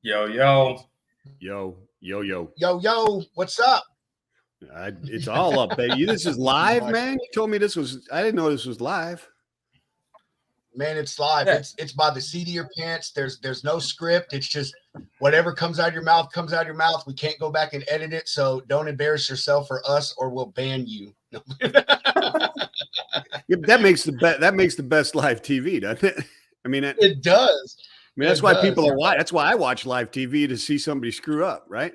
Yo, yo. Yo, yo, yo. Yo, yo, what's up? It's all up, baby. This is live, man. You told me this was, I didn't know this was live. Man, it's live. Yeah. It's by the seat of your pants. There's no script. It's just whatever comes out of your mouth comes out of your mouth. We can't go back and edit it, so don't embarrass yourself or us, or we'll ban you. Yeah, that makes the best live TV, doesn't it? I mean, it does. I mean, that's why people are watching. That's why I watch live TV, to see somebody screw up, right?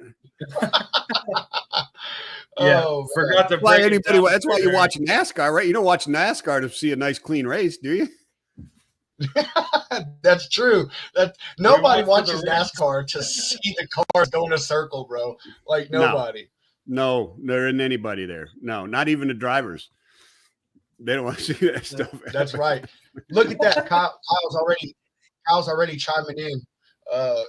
Yeah, forgot to why break it anybody. down. That's why you watch NASCAR, right? You don't watch NASCAR to see a nice clean race, do you? That's true. That nobody watch for watches the race. NASCAR to see the cars go in a circle, bro. Like nobody. No, there isn't anybody there. No, not even the drivers. They don't want to see that stuff. That's right. Look at that. Kyle's already chiming in.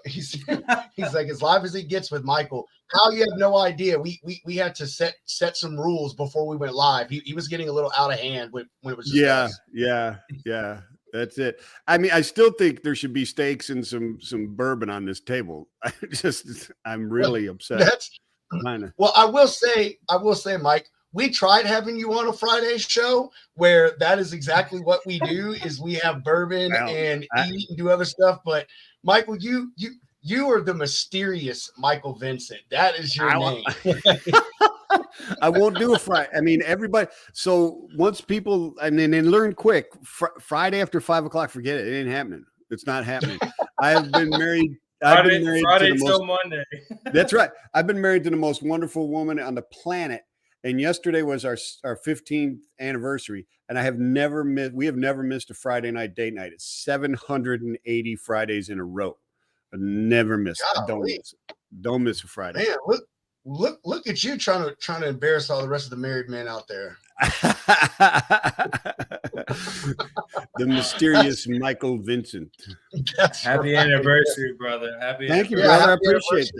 He's like, as live as he gets with Michael. Kyle, you have no idea. We had to set some rules before we went live. He was getting a little out of hand when it was just us. Yeah. That's it. I mean, I still think there should be steaks and some bourbon on this table. I'm really upset. Well, I will say, Mike, we tried having you on a Friday show where that is exactly what we do is we have bourbon and eat and do other stuff. But Michael, you are the mysterious Michael Vincent. That is your name. I won't do a Friday. I mean, everybody. So once people, and then they learn quick, Friday after 5 o'clock, forget it. It ain't happening. It's not happening. I have been married. Friday till Monday. That's right. I've been married to the most wonderful woman on the planet. And yesterday was our 15th anniversary. And we have never missed a Friday night date night. It's 780 Fridays in a row. I never miss it. Don't miss a Friday. Man, look at you trying to embarrass all the rest of the married men out there. The mysterious Michael Vincent. Happy anniversary, brother. Thank you, brother. I appreciate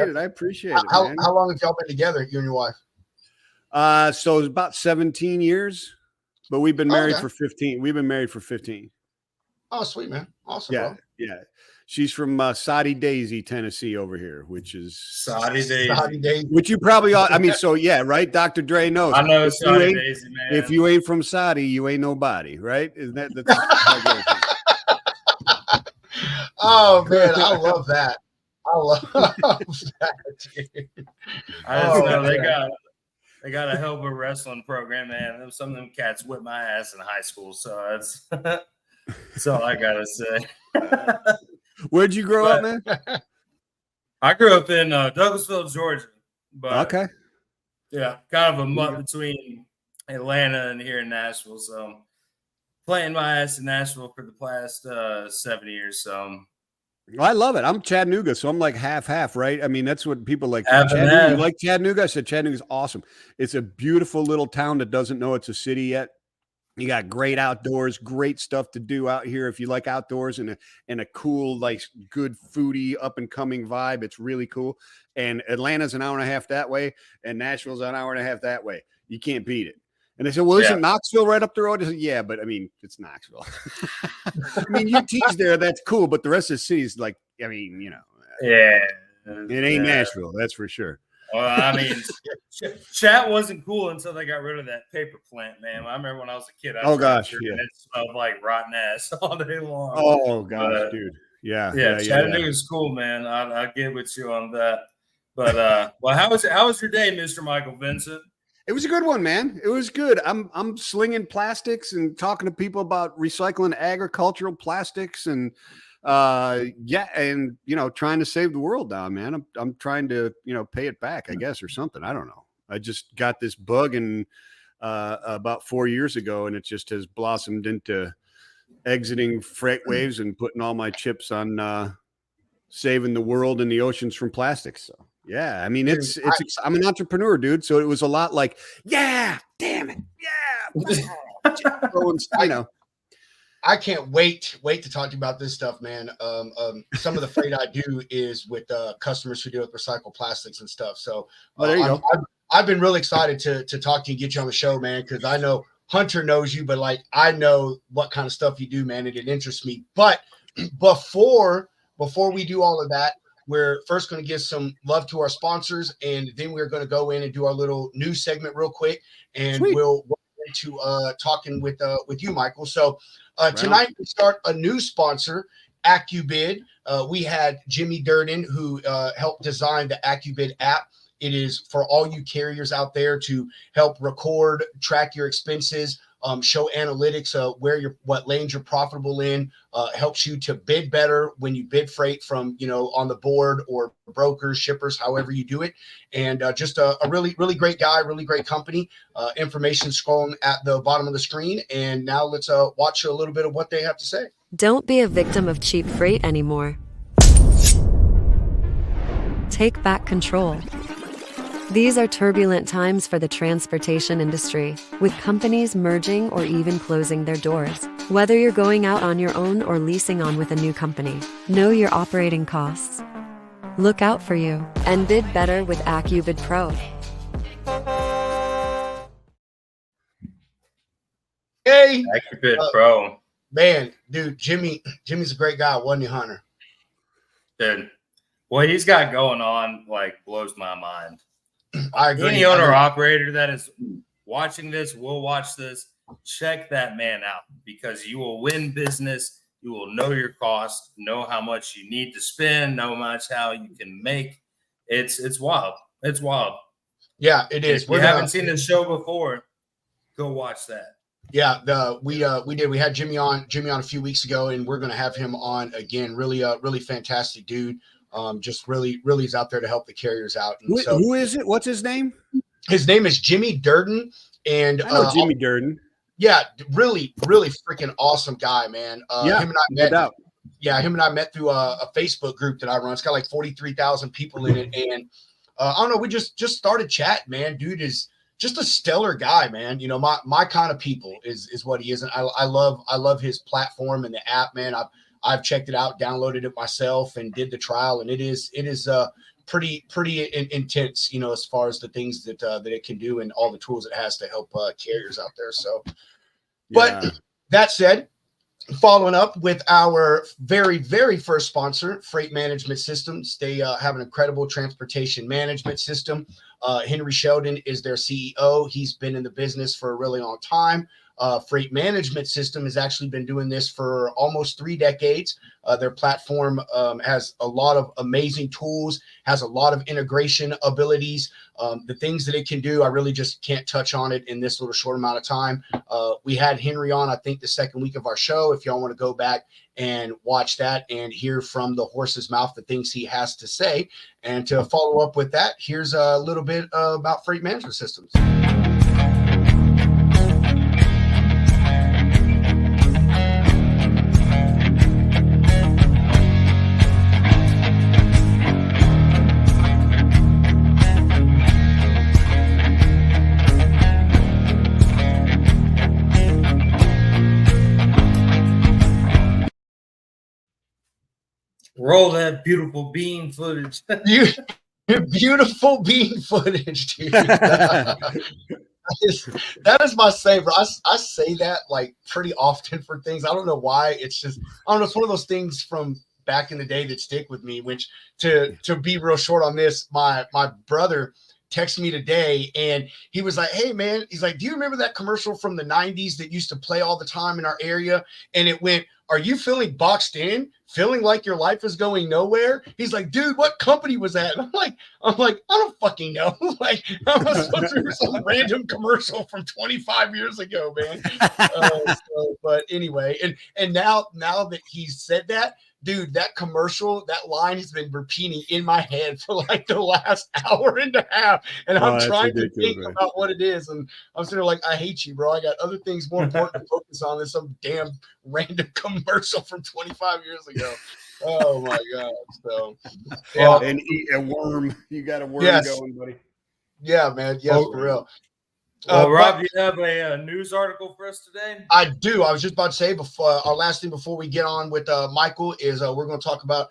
that. I appreciate it. How long have y'all been together, you and your wife? So it's about 17 years, but we've been married for 15. We've been married for 15. Oh, sweet, man. Awesome, yeah, bro. Yeah. She's from Soddy Daisy, Tennessee, over here, which is Soddy Daisy. Which you probably all, I mean, so yeah, right? Dr. Dre knows. I know Soddy Daisy, man. If you ain't from Soddy, you ain't nobody, right? Isn't that's Oh man, I love that. I love that, dude. I just know they got a hell of a wrestling program, man. Some of them cats whipped my ass in high school, so that's all I gotta say. Where'd you grow up, man? I grew up in Douglasville, Georgia. But okay. Yeah, kind of a mutt between Atlanta and here in Nashville. So playing my ass in Nashville for the past 7 years. So I love it. I'm Chattanooga, so I'm like half, right? I mean, that's what people like. Chattanooga. You like Chattanooga? I said Chattanooga's awesome. It's a beautiful little town that doesn't know it's a city yet. You got great outdoors, great stuff to do out here. If you like outdoors and a cool, like good foodie up and coming vibe, it's really cool. And Atlanta's an hour and a half that way, and Nashville's an hour and a half that way. You can't beat it. And they said, well, isn't Knoxville right up the road? I said, yeah, but I mean, it's Knoxville. I mean, UT's there, that's cool, but the rest of the city is like, I mean, you know, it ain't Nashville, that's for sure. Well, I mean, chat wasn't cool until they got rid of that paper plant, man. I remember when I was a kid. Oh gosh, yeah. It smelled like rotten ass all day long. Oh gosh, dude. Yeah. Chattanooga's cool, man. I get with you on that. But well, how was your day, Mr. Michael Vincent? It was a good one, man. It was good. I'm slinging plastics and talking to people about recycling agricultural plastics and and you know, trying to save the world down, man. I'm trying to, you know, pay it back, I guess, or something. I don't know. I just got this bug about 4 years ago, and it just has blossomed into exiting freight waves and putting all my chips on saving the world and the oceans from plastics. So yeah, I mean, I'm an entrepreneur, dude. So it was a lot like, yeah, damn it, yeah, you know. I can't wait to talk to you about this stuff, man. Some of the freight I do is with customers who deal with recycled plastics and stuff. So there you go. I've been really excited to talk to you and get you on the show, man, because I know Hunter knows you, but like I know what kind of stuff you do, man, and it interests me. But before before we do all of that, we're first going to give some love to our sponsors, and then we're going to go in and do our little news segment real quick, and Sweet. we'll go into talking with you, Michael. So tonight we start a new sponsor, AccuBid. We had Jimmy Durden, who helped design the AccuBid app. It is for all you carriers out there to help record, track your expenses, show analytics what lanes you're profitable in, helps you to bid better when you bid freight from, on the board or brokers, shippers, however you do it. And just a really, really great guy, really great company. Information scrolling at the bottom of the screen. And now let's watch a little bit of what they have to say. Don't be a victim of cheap freight anymore. Take back control. These are turbulent times for the transportation industry, with companies merging or even closing their doors. Whether you're going out on your own or leasing on with a new company, know your operating costs. Look out for you and bid better with AccuBid Pro. Hey, AccuBid Pro. Man, dude, Jimmy's a great guy, wasn't he, Hunter? Dude, what he's got going on blows my mind. I agree. Any owner operator that is watching this, will watch this, check that man out, because you will win business. You will know your cost, know how much you need to spend, know how you can make. It's wild. It's wild. Yeah, it is. If you haven't seen the show before, go watch that. Yeah, we did. We had Jimmy on a few weeks ago, and we're going to have him on again. Really fantastic dude. Just really is out there to help the carriers out. And who is it? What's his name? His name is Jimmy Durden, and I know Jimmy Durden. Yeah, really freaking awesome guy, man. Yeah, him and I met. No doubt. Yeah, him and I met through a Facebook group that I run. It's got like 43,000 people in it, and I don't know. We just started chatting, man. Dude is just a stellar guy, man. My kind of people is what he is, and I love his platform and the app, man. I've checked it out, downloaded it myself, and did the trial, and it is pretty intense, as far as the things that it can do and all the tools it has to help carriers out there. So, but that said, following up with our very, very first sponsor, Freight Management Systems. They have an incredible transportation management system. Henry Sheldon is their CEO. He's been in the business for a really long time. Freight Management System has actually been doing this for almost 3 decades. Their platform has a lot of amazing tools, has a lot of integration abilities. The things that it can do, I really just can't touch on it in this little short amount of time. We had Henry on, I think, the second week of our show. If y'all want to go back and watch that and hear from the horse's mouth the things he has to say. And to follow up with that, here's a little bit about Freight Management Systems. Roll that beautiful bean footage. Beautiful bean footage, dude. That is my favorite. I say that pretty often for things. I don't know why. It's just, I don't know. It's one of those things from back in the day that stick with me, which to be real short on this, my brother texted me today and he was like, hey man, he's like, do you remember that commercial from the 90s that used to play all the time in our area? And it went, are you feeling boxed in? Feeling like your life is going nowhere? He's like, dude, what company was that? And I'm like, I don't fucking know. I'm supposed to be some random commercial from 25 years ago, man. But anyway, and now that he said that, dude, that commercial, that line has been repeating in my head for the last hour and a half. And I'm trying to think about what it is. And I'm sitting there like, I hate you, bro. I got other things more important to focus on than some damn random commercial from 25 years ago. Oh my God. So yeah. And eat a worm. You got a worm going, buddy. Yeah, man. Yes, for real. Rob, you have a news article for us today? I do. I was just about to say, before our last thing before we get on with Michael is we're going to talk about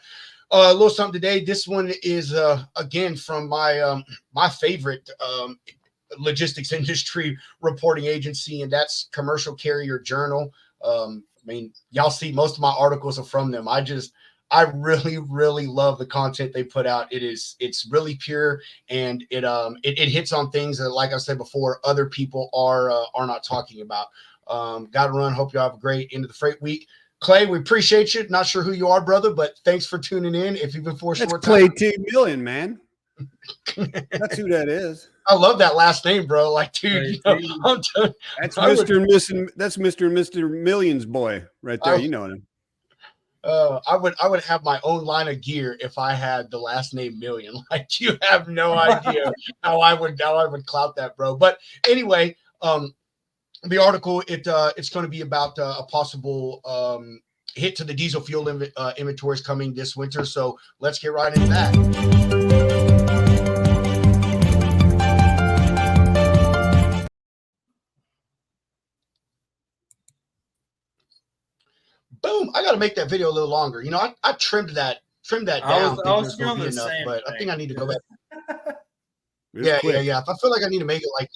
a little something today. This one is again from my my favorite logistics industry reporting agency, and that's Commercial Carrier Journal. I mean, y'all see most of my articles are from them. I I really, really love the content they put out. It's really pure, and it hits on things that, like I said before, other people are not talking about. Got to run. Hope you have a great end of the freight week. Clay, we appreciate you. Not sure who you are, brother, but thanks for tuning in. If you've been for a short Clay time, T. Million, man. That's who that is. I love that last name, bro. Like, dude, you know, That's Mr. and Mrs. That's Mr. and Mr. Millions boy right there. You know him. I would have my own line of gear if I had the last name Million. Like, you have no idea how I would clout that, bro. But anyway, the article it's going to be about a possible hit to the diesel fuel inventories coming this winter. So let's get right into that. Boom! I got to make that video a little longer. You know, I trimmed that down. I was feeling the same, but thing. I think I need to go back. Yeah. I feel like I need to make it like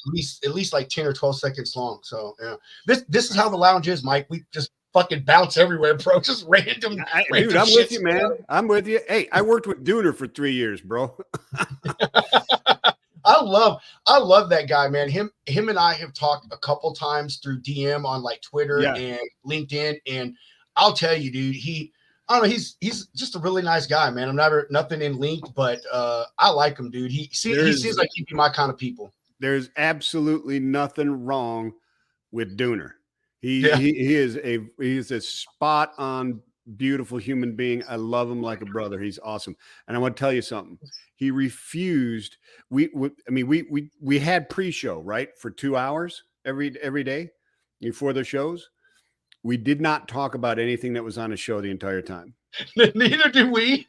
at least like 10 or 12 seconds long. So yeah, this is how the lounge is, Mike. We just fucking bounce everywhere, bro. Just random. Dude, I'm with you, man. I'm with you. Hey, I worked with Dooner for 3 years, bro. I love that guy, man. Him and I have talked a couple times through DM on like Twitter and LinkedIn, and I'll tell you, dude, I don't know, he's just a really nice guy, man. I'm nothing in linked, but I like him, dude. He seems like he'd be my kind of people. There's absolutely nothing wrong with Dooner. He is a spot on beautiful human being. I love him like a brother. He's awesome. And I want to tell you something. He refused. We had pre-show, right, for 2 hours every day before the shows. We did not talk about anything that was on the show the entire time. Neither do we.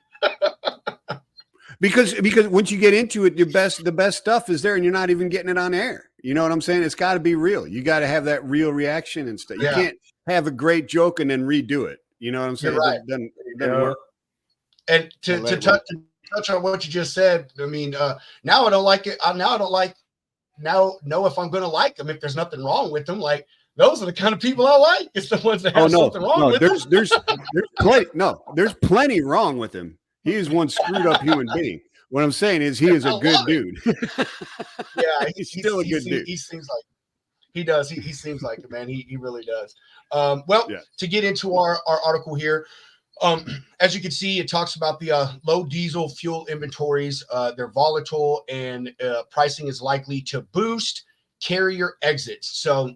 because once you get into it, the best stuff is there, and you're not even getting it on air. You know what I'm saying? It's got to be real. You got to have that real reaction and stuff. You can't have a great joke and then redo it. You know what I'm saying? You're right. It doesn't work. And to touch on what you just said, I mean, now I don't like it. Now I don't like. Now know if I'm going to like them. If there's nothing wrong with them, like. Those are the kind of people I like. It's the ones that have something wrong with them. There's plenty wrong with him. He is one screwed up human being. What I'm saying is he is a good dude. Yeah, he's still a good dude. He seems like he does. He seems like it, man. He really does. To get into our article here, as you can see, it talks about the low diesel fuel inventories. They're volatile, and pricing is likely to boost carrier exits. So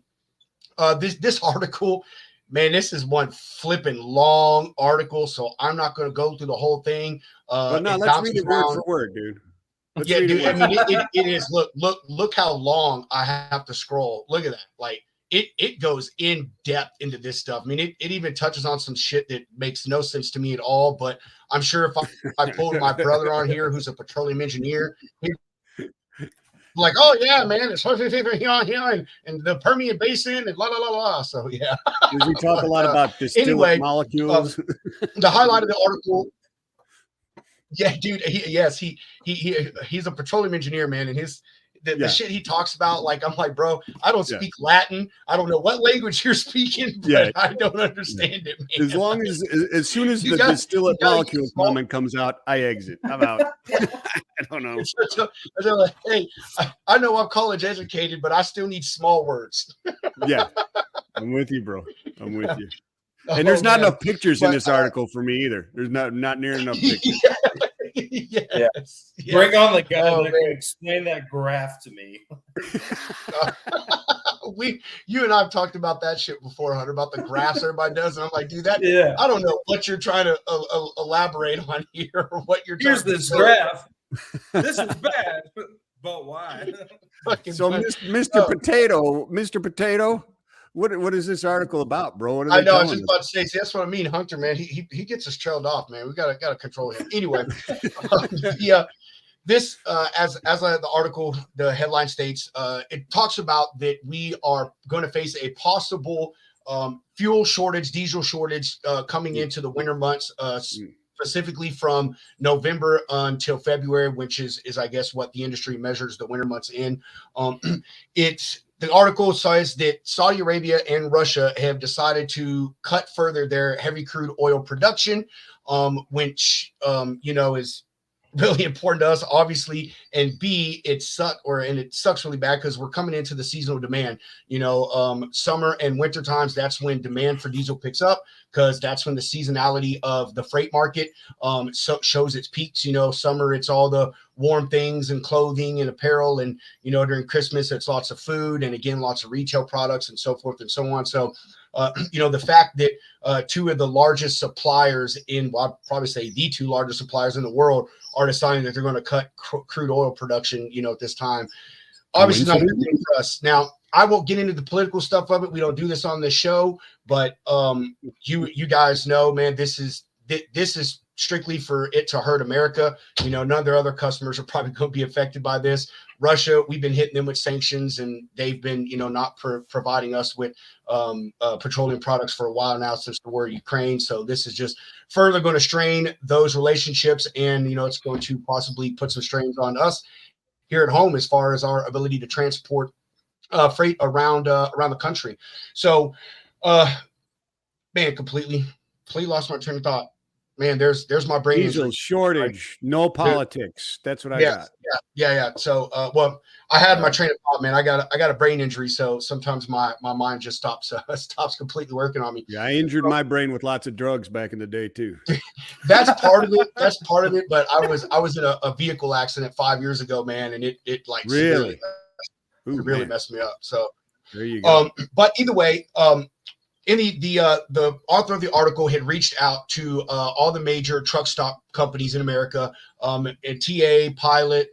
this article, man, this is one flipping long article, so I'm not going to go through the whole thing. But no, let's read it word for word, dude. Dude. I mean, it is. Look how long I have to scroll. Look at that. Like it goes in depth into this stuff. I mean, it even touches on some shit that makes no sense to me at all. But I'm sure if I pulled my brother on here, who's a petroleum engineer, like, oh yeah, man, it's here and the Permian Basin and la la la la. So yeah. Does he talk a lot about distillate molecules? The highlight of the article. Yeah, dude. He's a petroleum engineer, man, and the shit he talks about, like, I'm like, bro, I don't speak Latin. I don't know what language you're speaking, but I don't understand it, man. As soon as the distillate molecule comment comes out, I exit. I'm out. I don't know. They're like, hey, I know I'm college educated, but I still need small words. Yeah, I'm with you, bro. I'm with you. And there's not enough pictures in this article for me either. There's not near enough pictures. Yes. Bring on the guy that can explain that graph to me. You and I have talked about that shit before, Hunter, about the graphs everybody does, and I'm like, dude, I don't know what you're trying to elaborate on here, or what you're. Here's this graph. This is bad, but why? So, Mr. Potato, what is this article about, bro? I know. I was just about to say, see, that's what I mean, Hunter, man. He gets us trailed off, man. We gotta control him. Anyway, this as the article, the headline states, it talks about that we are going to face a possible fuel shortage, diesel shortage coming into the winter months, specifically from November until February, which is I guess what the industry measures the winter months in. the article says that Saudi Arabia and Russia have decided to cut further their heavy crude oil production, which is really important to us, obviously. And B, it sucks really bad because we're coming into the seasonal demand. Summer and winter times, that's when demand for diesel picks up because that's when the seasonality of the freight market shows its peaks. Summer, it's all the warm things and clothing and apparel, and during Christmas, it's lots of food and again lots of retail products and so forth and so on. So the fact that two of the largest suppliers I'd probably say the two largest suppliers in the world are deciding that they're going to cut crude oil production, at this time. Obviously not a good thing for us. Now, I won't get into the political stuff of it. We don't do this on this show, but you guys know, man, this is strictly for it to hurt America. None of their other customers are probably going to be affected by this. Russia, we've been hitting them with sanctions, and they've been, not providing us with petroleum products for a while now since the war in Ukraine. So this is just further going to strain those relationships, and it's going to possibly put some strains on us here at home as far as our ability to transport freight around the country. So, man, completely lost my train of thought. Man, there's my brain. Diesel shortage, no politics. That's what I got. Yeah. So, I had my train of thought, man. I got a brain injury, so sometimes my mind just stops completely working on me. Yeah, I injured my brain with lots of drugs back in the day too. That's part of it. But I was in a vehicle accident 5 years ago, man, and it like really really messed me up. So there you go. But either way, in the author of the article had reached out to all the major truck stop companies in America, and TA, Pilot,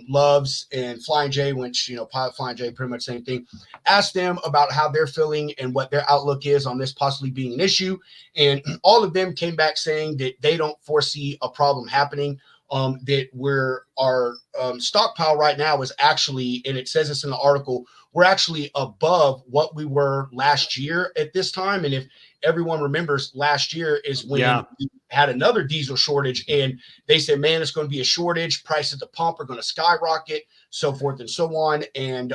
Loves, and Flying J, which Pilot, Flying J, pretty much same thing. Asked them about how they're feeling and what their outlook is on this possibly being an issue, and all of them came back saying that they don't foresee a problem happening. That our stockpile right now is actually, and it says this in the article, we're actually above what we were last year at this time. And if everyone remembers, last year is when we had another diesel shortage, and they said, man, it's going to be a shortage. Prices at the pump are going to skyrocket, so forth and so on. And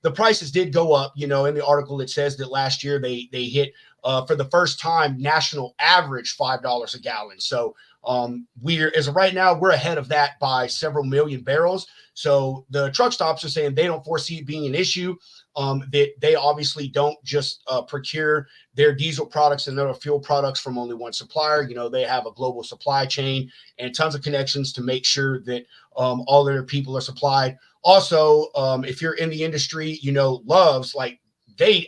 the prices did go up. In the article, it says that last year they hit, for the first time, national average $5 a gallon. So as of right now, we're ahead of that by several million barrels. So the truck stops are saying they don't foresee it being an issue. That they obviously don't just procure their diesel products and their fuel products from only one supplier. They have a global supply chain and tons of connections to make sure that all their people are supplied. Also, if you're in the industry, Loves, I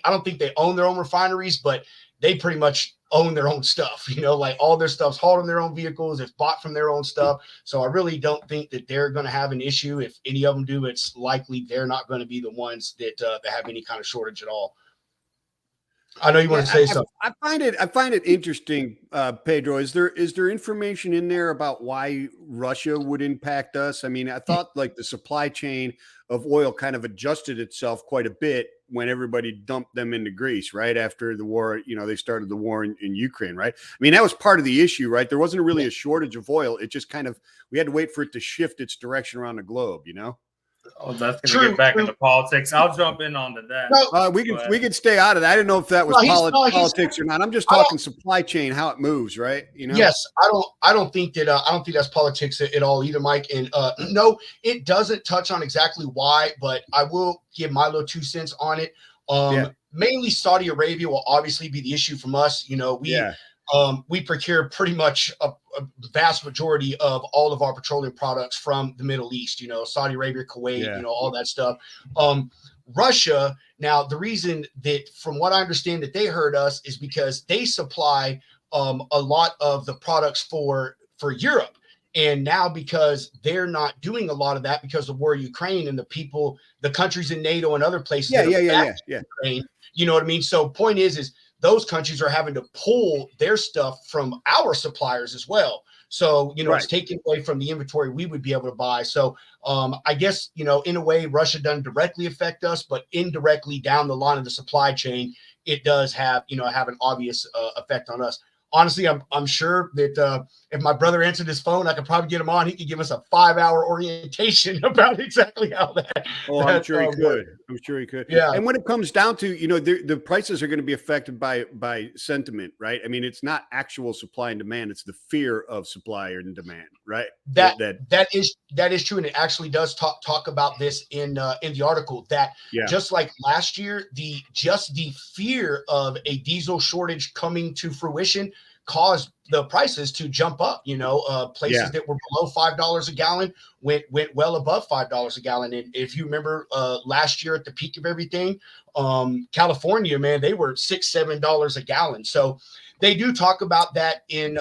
don't think they own their own refineries, but they pretty much own their own stuff, all their stuff's hauled in their own vehicles. It's bought from their own stuff. So I really don't think that they're going to have an issue. If any of them do, it's likely they're not going to be the ones that have any kind of shortage at all. I know you want to say something. I find it interesting, Pedro. Is there information in there about why Russia would impact us? I mean, I thought the supply chain of oil kind of adjusted itself quite a bit when everybody dumped them into Greece, right? After the war, they started the war in Ukraine, right? I mean, that was part of the issue, right? There wasn't really a shortage of oil. It just we had to wait for it to shift its direction around the globe, Oh, that's going to get back into politics. I'll jump in onto that. No, we can stay out of that. I didn't know if that was politics or not. I'm just talking supply chain, how it moves, right? Yes, I don't think that's politics at all either, Mike. And no, it doesn't touch on exactly why, but I will give my little 2 cents on it. Mainly Saudi Arabia will obviously be the issue from us. We procure pretty much a vast majority of all of our petroleum products from the Middle East, Saudi Arabia, Kuwait, all that stuff. Russia, now the reason that, from what I understand, that they hurt us is because they supply a lot of the products for Europe. And now, because they're not doing a lot of that because of the war in Ukraine and the countries in NATO and other places. Ukraine, you know what I mean? So point is those countries are having to pull their stuff from our suppliers as well. So, It's taken away from the inventory we would be able to buy. So I guess, in a way, Russia doesn't directly affect us, but indirectly down the line of the supply chain, it does have, have an obvious effect on us. honestly, I'm sure that if my brother answered his phone, I could probably get him on. He could give us a 5-hour orientation about exactly how that. Oh, I'm sure he could. I'm sure he could. Yeah. And when it comes down to, the prices are going to be affected by sentiment, right? I mean, it's not actual supply and demand; it's the fear of supply and demand, right? That is true, and it actually does talk about this in the article that just like last year, the fear of a diesel shortage coming to fruition caused the prices to jump up. Places that were below $5 a gallon went well above $5 a gallon. And if you remember last year at the peak of everything, California, man, they were $6-7 a gallon. So they do talk about that in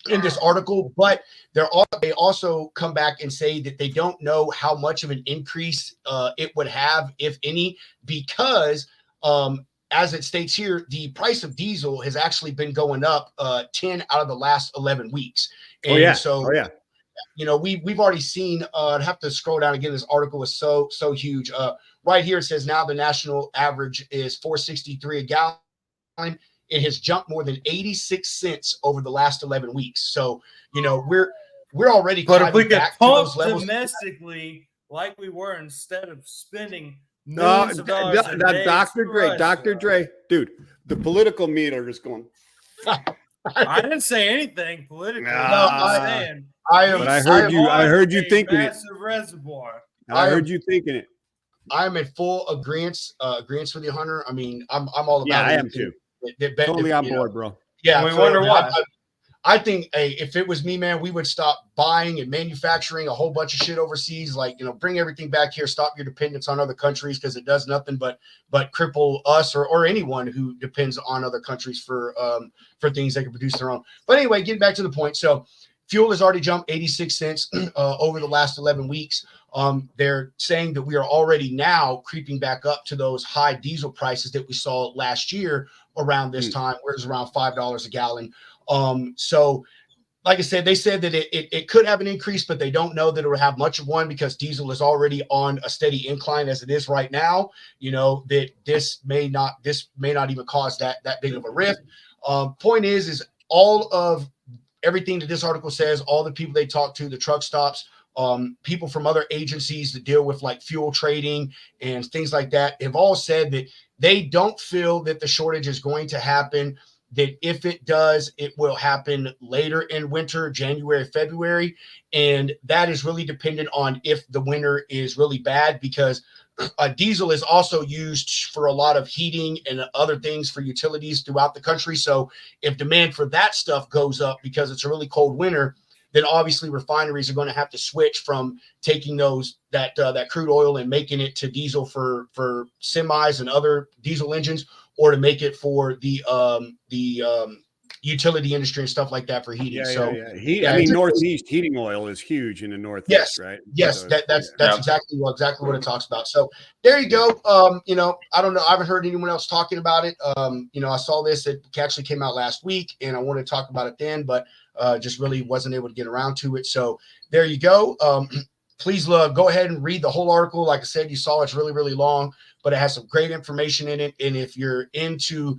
this article, but they also come back and say that they don't know how much of an increase it would have, if any, because as it states here, the price of diesel has actually been going up 10 out of the last 11 weeks. And we've already seen, I'd have to scroll down again. This article is so huge. Right here, it says now the national average is $4.63 a gallon. It has jumped more than 86 cents over the last 11 weeks. So, we're already. But if we could pump domestically like we were, instead of spending millions of dollars a day, Dr. Dre, dude, the political meter is going. I didn't say anything political. I heard you thinking it. Reservoir. I heard you thinking it. I'm in full agreement with you, Hunter. I mean, I'm all about it. I am too. Totally on board, bro. Yeah, we wonder why. I think, if it was me, man, we would stop buying and manufacturing a whole bunch of shit overseas. Like, bring everything back here. Stop your dependence on other countries, because it does nothing but cripple us or anyone who depends on other countries for things they can produce their own. But anyway, getting back to the point. So fuel has already jumped 86 cents over the last 11 weeks. They're saying that we are already now creeping back up to those high diesel prices that we saw last year around this time, where it was around $5 a gallon. So like I said, they said that it could have an increase, but they don't know that it will have much of one, because diesel is already on a steady incline as it is right now. That this may not even cause that big of a rift. Point is all of everything that this article says, all the people they talk to, the truck stops, people from other agencies that deal with like fuel trading and things like that, have all said that they don't feel that the shortage is going to happen. That if it does, it will happen later in winter, January, February. And that is really dependent on if the winter is really bad, because diesel is also used for a lot of heating and other things for utilities throughout the country. So if demand for that stuff goes up because it's a really cold winter, then obviously refineries are going to have to switch from taking that crude oil and making it to diesel for semis and other diesel engines, or to make it for the utility industry and stuff like that for heating. Northeast heating oil is huge in the Northeast, yes, right? Yes, so, that's exactly what it talks about. So there you go. I don't know. I haven't heard anyone else talking about it. I saw this. It actually came out last week, and I wanted to talk about it then, but just really wasn't able to get around to it. So there you go. Please go ahead and read the whole article. Like I said, you saw it's really, really long, but it has some great information in it. And if you're into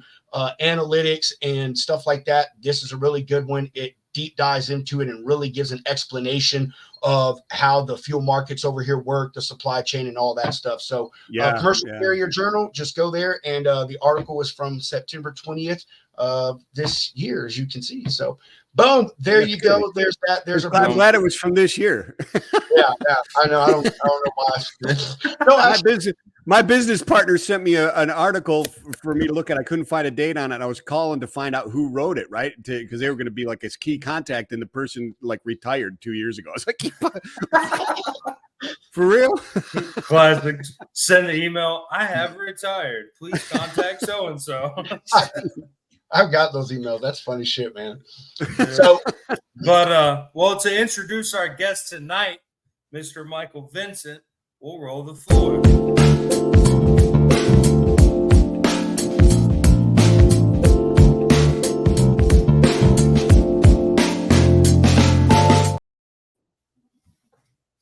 analytics and stuff like that, this is a really good one. It deep dives into it and really gives an explanation of how the fuel markets over here work, the supply chain, and all that stuff. So Commercial Carrier Journal, just go there. And the article is from September 20th of this year, as you can see. So boom, there you go. There's that. I'm glad it was from this year. yeah, I know. I don't know why. My business partner sent me an article for me to look at. I couldn't find a date on it. I was calling to find out who wrote it, right? Because they were going to be like his key contact, and the person like retired 2 years ago. I was like, for real? Classic. Send an email. I have retired. Please contact so and so. I've got those emails. That's funny shit, man. So, but to introduce our guest tonight, Mr. Michael Vincent, we'll roll the floor.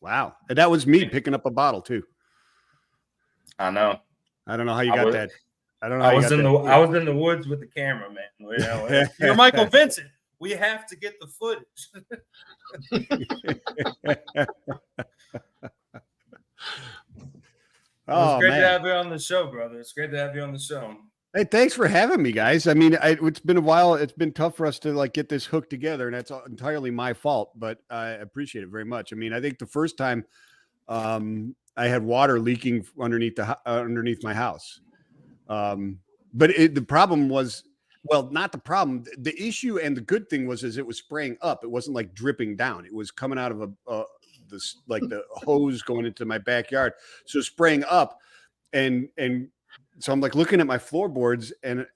Wow, and that was me picking up a bottle too. I know. I don't know how you got that. I don't know. I was in the woods with the camera, man. You know, you're Michael Vincent. We have to get the footage. It's great to have you on the show, brother. It's great to have you on the show. Hey, thanks for having me, guys. I mean, it's been a while. It's been tough for us to like get this hooked together, and that's entirely my fault. But I appreciate it very much. I mean, I think the first time I had water leaking underneath my house, but the problem was, well, not the problem. The issue and the good thing was it was spraying up. It wasn't like dripping down. It was coming out of the hose going into my backyard, so spraying up, and so I'm like looking at my floorboards and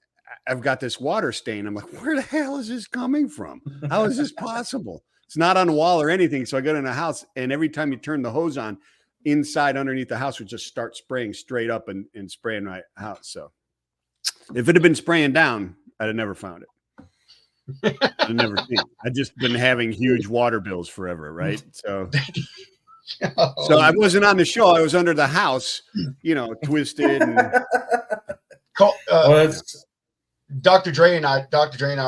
I've got this water stain. I'm like, where the hell is this coming from? How is this possible? It's not on the wall or anything. So I go in the house, and every time you turn the hose on, inside underneath the house would just start spraying straight up and spraying my house. So if it had been spraying down, I'd have never found it. I'd never seen it. I'd just been having huge water bills forever, right? So I wasn't on the show. I was under the house, twisted. And... Dr. Dre and I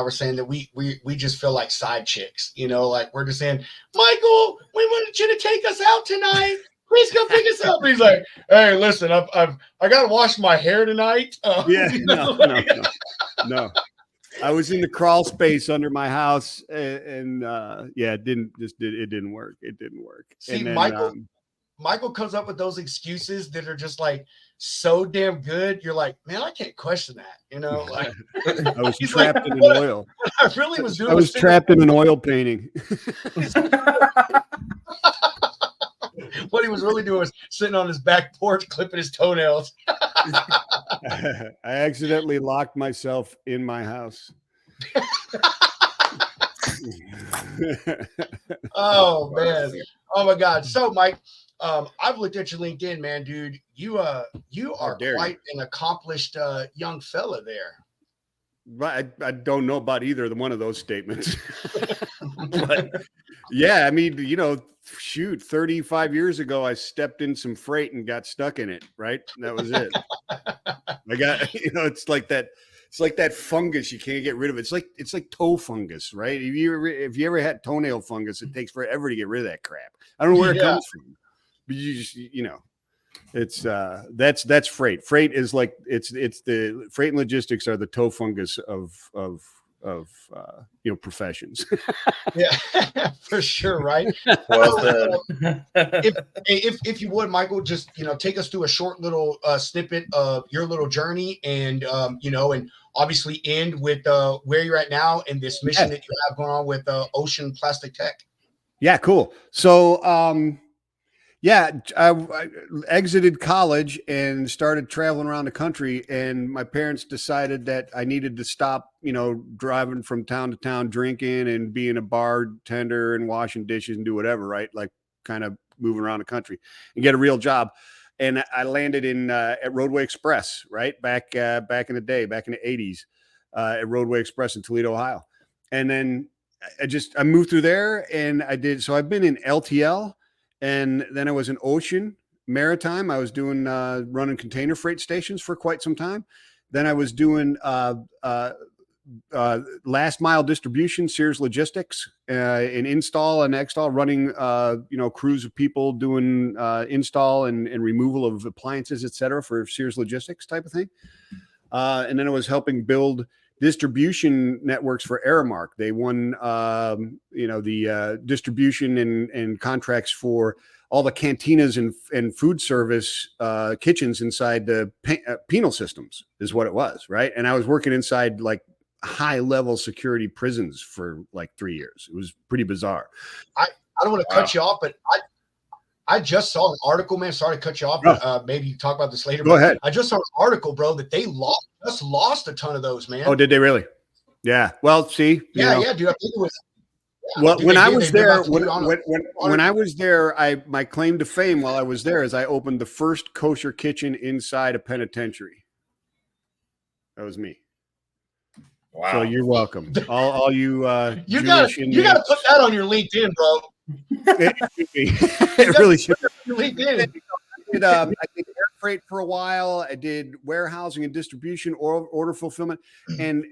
were saying that we just feel like side chicks, like we're just saying, Michael, we wanted you to take us out tonight. Please come pick us up. And he's like, hey, listen, I got to wash my hair tonight. No. I was in the crawl space under my house, and it didn't work. It didn't work. See, and then, Michael comes up with those excuses that are just like so damn good. You're like, man, I can't question that. Like I was trapped in an oil. I really was doing. I was trapped in an oil painting. What he was really doing was sitting on his back porch clipping his toenails. I accidentally locked myself in my house. Oh man. Oh my God. So Mike, I've looked at your LinkedIn, man, dude. You are quite an accomplished young fella there. But I don't know about either one of those statements. But yeah, I mean, 35 years ago, I stepped in some freight and got stuck in it. Right. That was it. I got, it's like that fungus. You can't get rid of it. It's like toe fungus, right? If you ever had toenail fungus, it takes forever to get rid of that crap. I don't know where it comes from, but you just, it's that's freight. Freight is like, it's the freight and logistics are the toe fungus of professions. Yeah, for sure. Right. Well if you would, Michael, just, take us through a short little snippet of your little journey and, and obviously end with where you're at now and this mission that you have going on with Ocean Plastic Tech. Yeah, cool. So, I exited college and started traveling around the country, and my parents decided that I needed to stop, driving from town to town, drinking and being a bartender and washing dishes and do whatever, right? Like kind of moving around the country and get a real job. And I landed at Roadway Express, right? Back in the day, back in the 80s, at Roadway Express in Toledo, Ohio. And then I moved through there, and so I've been in LTL. And then I was in Ocean Maritime. I was doing running container freight stations for quite some time. Then I was doing last mile distribution, Sears Logistics, in install and extall, running crews of people doing install and removal of appliances, et cetera, for Sears Logistics type of thing. And then I was helping build distribution networks for Aramark. They won, the distribution and contracts for all the cantinas and food service kitchens inside the penal systems is what it was, right? And I was working inside like high level security prisons for like 3 years. It was pretty bizarre. I don't want to cut you off, but I just saw an article, man. Sorry to cut you off, but maybe you talk about this later. Go ahead. I just saw an article, bro, that they lost a ton of those, man. Oh, did they really? Yeah. Well, see. Yeah, dude. I think it was. Well, when I was there, when I was there, my claim to fame while I was there is I opened the first kosher kitchen inside a penitentiary. That was me. Wow. So you're welcome. All you you got to put that on your LinkedIn, bro. It really should. LinkedIn. I did Air freight for a while. I did warehousing and distribution, or order fulfillment, and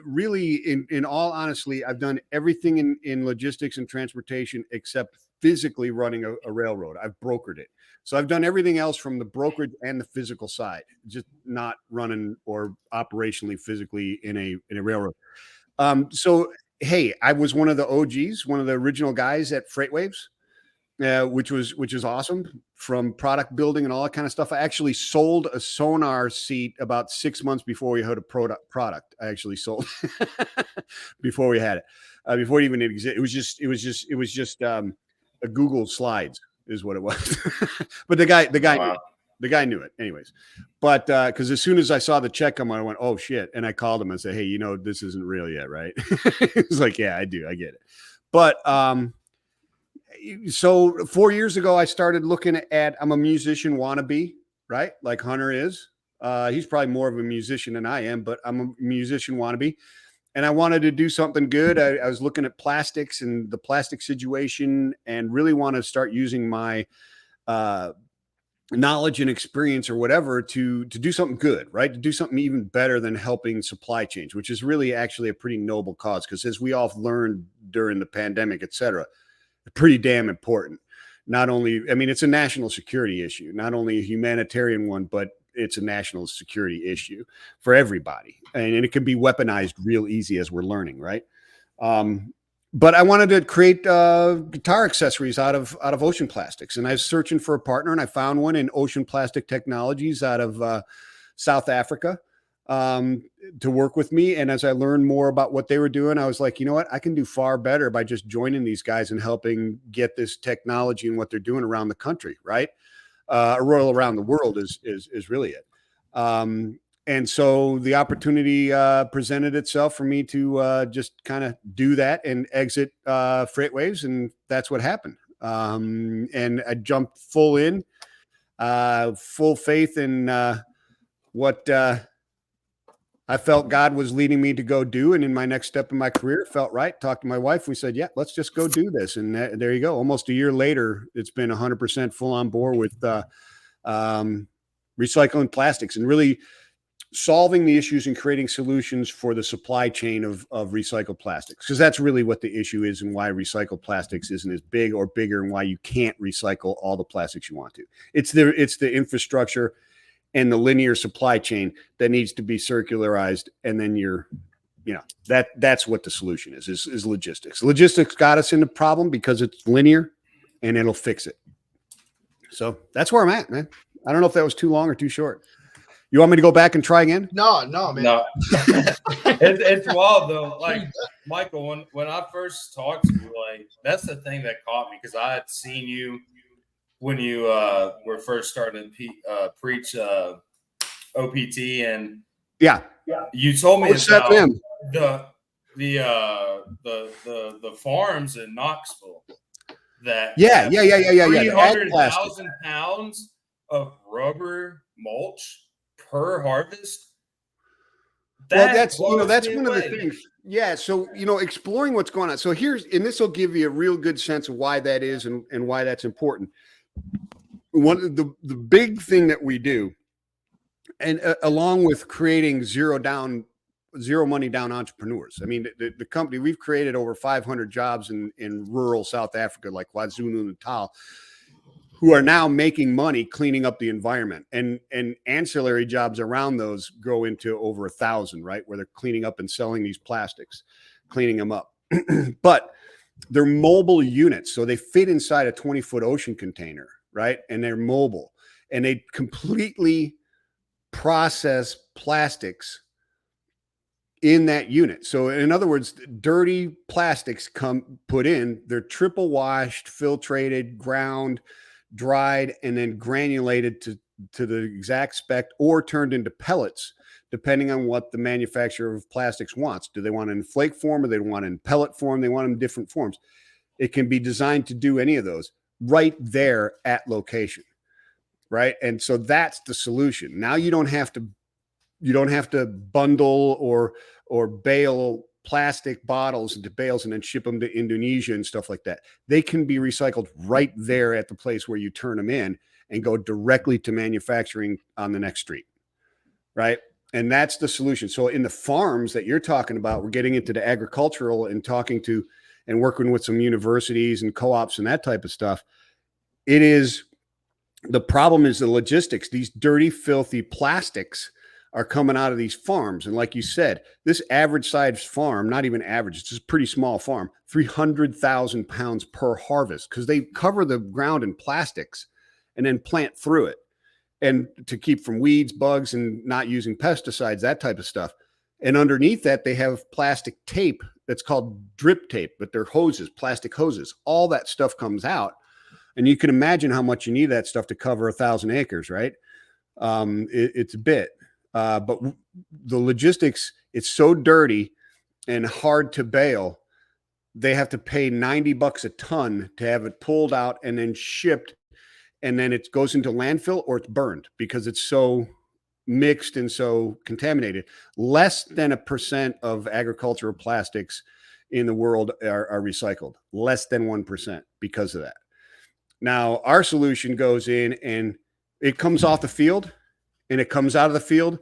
really, in all honesty, I've done everything in logistics and transportation except physically running a railroad. I've brokered it. So I've done everything else from the brokerage and the physical side, just not running or operationally physically in a railroad. So hey, I was one of the OGs, one of the original guys at FreightWaves, which is awesome, from product building and all that kind of stuff. I actually sold a sonar seat about 6 months before we had a product. I actually sold before we had it, before it even existed. It was just a Google Slides is what it was. But the guy Wow. the guy knew it anyways. But because as soon as I saw the check come, I went, oh shit. And I called him and said, hey, this isn't real yet, right? He's like, yeah, I do. I get it. But so 4 years ago, I started looking at, I'm a musician wannabe, right? Like Hunter is. He's probably more of a musician than I am, but I'm a musician wannabe. And I wanted to do something good. I was looking at plastics and the plastic situation, and really want to start using my knowledge and experience or whatever to do something good, right? To do something even better than helping supply chains, which is really actually a pretty noble cause. Because as we all learned during the pandemic, et cetera, pretty damn important. Not only, I mean, it's a national security issue, not only a humanitarian one, but it's a national security issue for everybody. And it can be weaponized real easy, as we're learning, right? But I wanted to create guitar accessories out of ocean plastics. And I was searching for a partner, and I found one in Ocean Plastic Technologies out of South Africa to work with me. And as I learned more about what they were doing, I was like, you know what, I can do far better by just joining these guys and helping get this technology and what they're doing around the country, right? Around the world is really it. And so the opportunity presented itself for me to just kind of do that and exit FreightWaves, and that's what happened. And I jumped full in, full faith in what I felt God was leading me to go do. And in my next step in my career, felt right. Talked to my wife. We said, yeah, let's just go do this. And there you go. Almost a year later, it's been 100% full on board with recycling plastics and really solving the issues and creating solutions for the supply chain of recycled plastics. Because that's really what the issue is, and why recycled plastics isn't as big or bigger, and why you can't recycle all the plastics you want to. It's the infrastructure and the linear supply chain that needs to be circularized. And then that's what the solution is logistics. Logistics got us in the problem because it's linear, and it'll fix it. So that's where I'm at, man. I don't know if that was too long or too short. You want me to go back and try again? No, man. No, it's wild though. Like Michael, when I first talked to you, like that's the thing that caught me, because I had seen you when you were first starting to preach OPT, and yeah, you told me what's that, about the farms in Knoxville. That yeah. 300,000 pounds of rubber mulch per harvest. That's one of the things. Yeah. So, exploring what's going on. So this will give you a real good sense of why that is and why that's important. One of the big thing that we do, and along with creating zero money down entrepreneurs. I mean, the company, we've created over 500 jobs in rural South Africa, like KwaZulu-Natal, who are now making money cleaning up the environment, and ancillary jobs around those grow into over 1,000, right? Where they're cleaning up and selling these plastics, cleaning them up. But they're mobile units. So they fit inside a 20-foot ocean container, right? And they're mobile, and they completely process plastics in that unit. So in other words, dirty plastics put in, they're triple washed, filtrated, ground, dried, and then granulated to the exact spec, or turned into pellets, depending on what the manufacturer of plastics wants. Do they want it in flake form, or they want it in pellet form? They want them in different forms. It can be designed to do any of those right there at location, right? And so that's the solution. Now you don't have to bundle or bale plastic bottles into bales and then ship them to Indonesia and stuff like that. They can be recycled right there at the place where you turn them in, and go directly to manufacturing on the next street, right? And that's the solution. So in the farms that you're talking about, we're getting into the agricultural and talking to and working with some universities and co-ops and that type of stuff. The problem is the logistics. These dirty, filthy plastics are coming out of these farms. And like you said, this average size farm, not even average, it's just a pretty small farm, 300,000 pounds per harvest, because they cover the ground in plastics and then plant through it. And to keep from weeds, bugs, and not using pesticides, that type of stuff. And underneath that, they have plastic tape that's called drip tape, but they're hoses, plastic hoses. All that stuff comes out. And you can imagine how much you need that stuff to cover 1,000 acres, right? It's a bit. But the logistics, it's so dirty and hard to bale. They have to pay $90 a ton to have it pulled out and then shipped. And then it goes into landfill or it's burned because it's so mixed and so contaminated. Less than 1% of agricultural plastics in the world are recycled. Less than 1% because of that. Now, our solution goes in and it comes off the field and it comes out of the field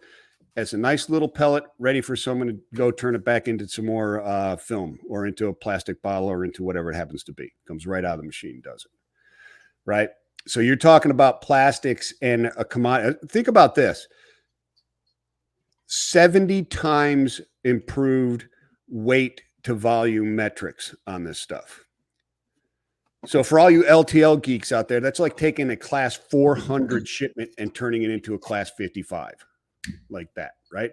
as a nice little pellet ready for someone to go turn it back into some more film or into a plastic bottle or into whatever it happens to be. It comes right out of the machine, does it? Right? So you're talking about plastics and a commodity. Think about this. 70 times improved weight to volume metrics on this stuff. So for all you LTL geeks out there, that's like taking a class 400 shipment and turning it into a class 55 like that, right?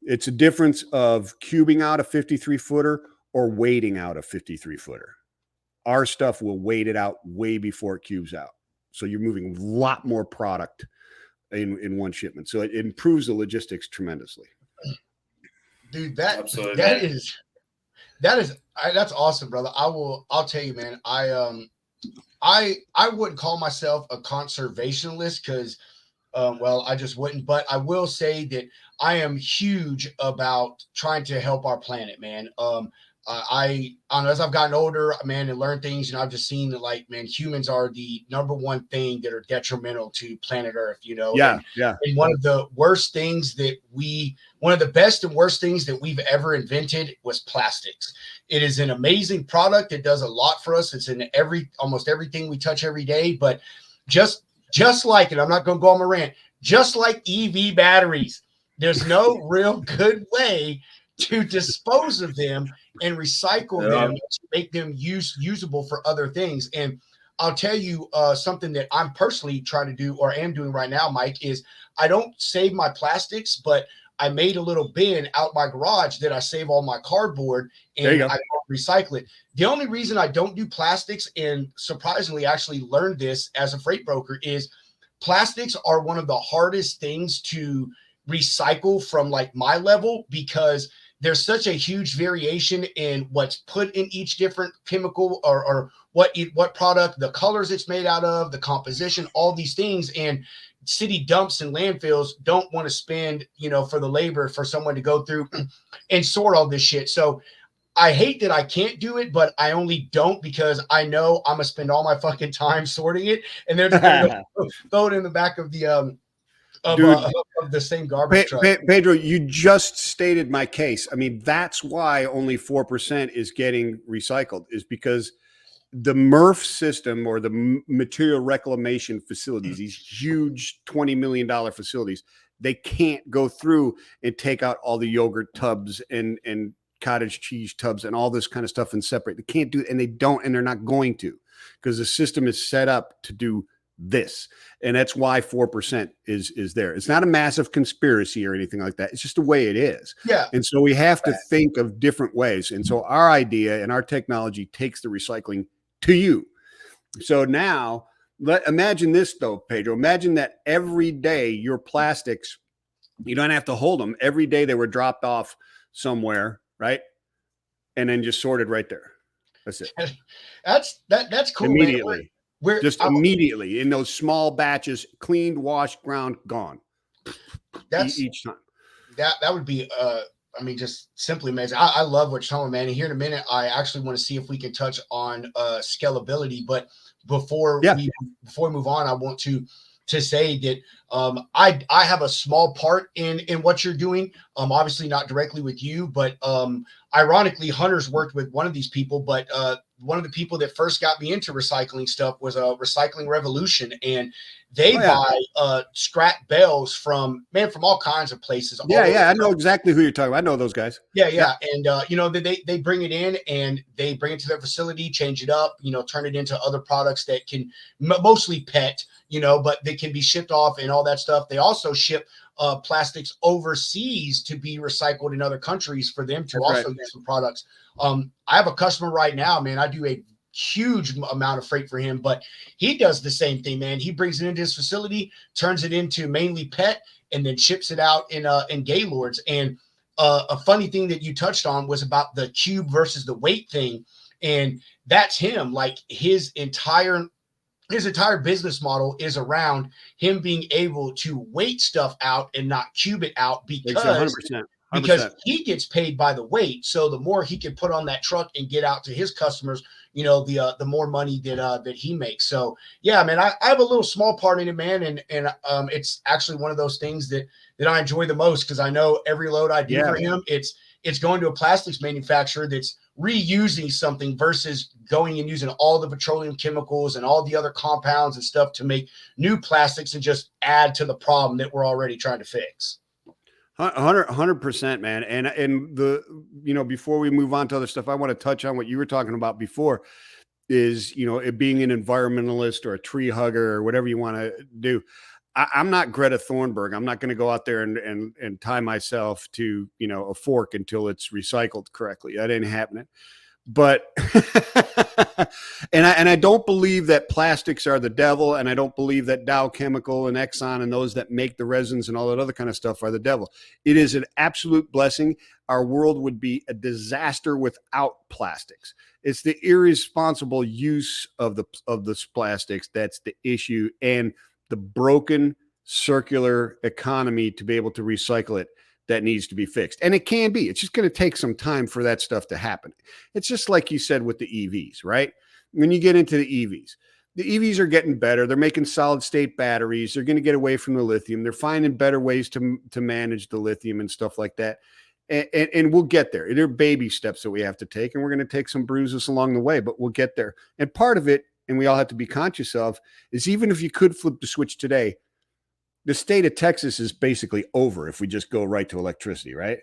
It's a difference of cubing out a 53 footer or weighting out a 53 footer. Our stuff will weight it out way before it cubes out. So you're moving a lot more product in one shipment. So it improves the logistics tremendously. Dude, that's awesome, brother. I'll tell you, man, I wouldn't call myself a conservationist because I just wouldn't, but I will say that I am huge about trying to help our planet, man. I don't know, as I've gotten older, man, and learned things, and I've just seen that, like, man, humans are the number one thing that are detrimental to planet Earth, you know? Yeah. And one of the best and worst things that we've ever invented was plastics. It is an amazing product. It does a lot for us. It's in almost everything we touch every day, but just like it, I'm not going to go on my rant, just like EV batteries, there's no real good way to dispose of them and recycle them to make them usable for other things. And I'll tell you something that I'm personally trying to do or am doing right now, Mike, is I don't save my plastics, but I made a little bin out my garage that I save all my cardboard and I recycle it. The only reason I don't do plastics, and surprisingly actually learned this as a freight broker, is plastics are one of the hardest things to recycle from like my level, because there's such a huge variation in what's put in each different chemical or what product, the colors it's made out of, the composition, all these things. And city dumps and landfills don't want to spend, for the labor for someone to go through and sort all this shit. So I hate that I can't do it, but I only don't because I know I'm going to spend all my fucking time sorting it. And they're just going to throw it in the back of the, of the same garbage truck. Pedro, you just stated my case. I mean, that's why only 4% is getting recycled, is because the MRF system, or the material reclamation facilities, these huge $20 million facilities, they can't go through and take out all the yogurt tubs and cottage cheese tubs and all this kind of stuff and separate. They can't do it, and they don't, and they're not going to, because the system is set up to do this. And that's why 4% is there. It's not a massive conspiracy or anything like that. It's just the way it is. Yeah. And so we have to think of different ways. And so our idea and our technology takes the recycling to you. So now imagine this though, Pedro. Imagine that every day your plastics, you don't have to hold them. Every day they were dropped off somewhere, right? And then just sorted right there. That's it. That's cool. Immediately. Man. Immediately in those small batches, cleaned, washed, ground, gone. That's each time. That would be I mean, just simply amazing. I love what you're talking about, man. And here in a minute, I actually want to see if we can touch on scalability. But before we move on, I want to say that I have a small part in what you're doing. Obviously not directly with you, but ironically, Hunter's worked with one of these people. But one of the people that first got me into recycling stuff was a Recycling Revolution, and they buy scrap bales from all kinds of places. I know exactly who you're talking about. I know those guys. Yeah. And they bring it in and they bring it to their facility, change it up, turn it into other products that can mostly PET, but they can be shipped off and all that stuff. They also ship plastics overseas to be recycled in other countries for them to use some products. I have a customer right now, man. I do a huge amount of freight for him, but he does the same thing, man. He brings it into his facility, turns it into mainly PET, and then ships it out in Gaylords. And a funny thing that you touched on was about the cube versus the weight thing, and that's him. Like his entire business model is around him being able to weight stuff out and not cube it out because 100%. because he gets paid by the weight. So the more he can put on that truck and get out to his customers, the more money that he makes. So yeah, man, I have a little small part in it, man. And it's actually one of those things that I enjoy the most, because I know every load I do for him, it's going to a plastics manufacturer that's reusing something versus going and using all the petroleum chemicals and all the other compounds and stuff to make new plastics and just add to the problem that we're already trying to fix. 100%, man. And before we move on to other stuff, I want to touch on what you were talking about before is, it being an environmentalist or a tree hugger or whatever you want to do. I'm not Greta Thunberg. I'm not going to go out there and tie myself to, a fork until it's recycled correctly. That ain't happening. But and I don't believe that plastics are the devil, and I don't believe that Dow Chemical and Exxon and those that make the resins and all that other kind of stuff are the devil. It is an absolute blessing. Our world would be a disaster without plastics. It's the irresponsible use of the plastics that's the issue, and the broken circular economy to be able to recycle it that needs to be fixed. And it can be. It's just going to take some time for that stuff to happen. It's just like you said with the EVs, right? When you get into the EVs are getting better. They're making solid state batteries. They're going to get away from the lithium. They're finding better ways to manage the lithium and stuff like that. And we'll get there. There are baby steps that we have to take, and we're going to take some bruises along the way, but we'll get there. And part of it, and we all have to be conscious of, is even if you could flip the switch today, the state of Texas is basically over if we just go right to electricity, right?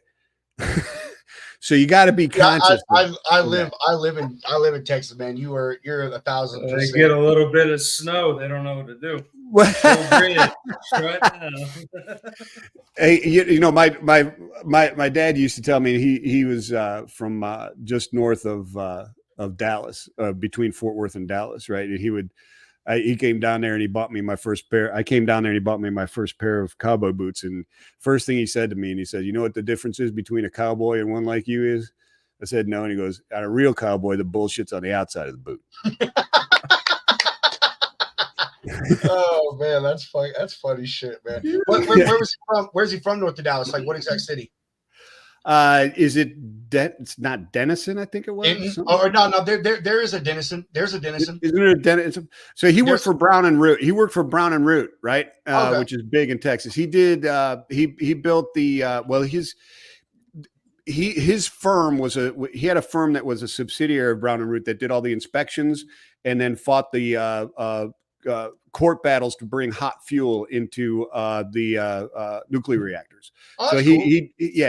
So you got to be conscious. I live in Texas, man. You're 1,000%. They get a little bit of snow, they don't know what to do. Right now. Hey, my dad used to tell me he was from just north of Dallas, between Fort Worth and Dallas, right? And he came down there and he bought me my first pair. I came down there and he bought me my first pair of cowboy boots. And first thing he said to me, and he said, "You know what the difference is between a cowboy and one like you is?" I said, "No." And he goes, "On a real cowboy, the bullshit's on the outside of the boot." Oh man, that's funny. That's funny shit, man. Where was he from? Where's he from? North of Dallas? Like what exact city? Is it it's not Denison? I think it was. Or no. There is a Denison. There's a Denison. Isn't there a Denison? So he worked for Brown and Root. He worked for Brown and Root, right? Okay. Which is big in Texas. He did. He built the. His firm was he had a firm that was a subsidiary of Brown and Root that did all the inspections and then fought the court battles to bring hot fuel into the nuclear reactors. Oh, so cool.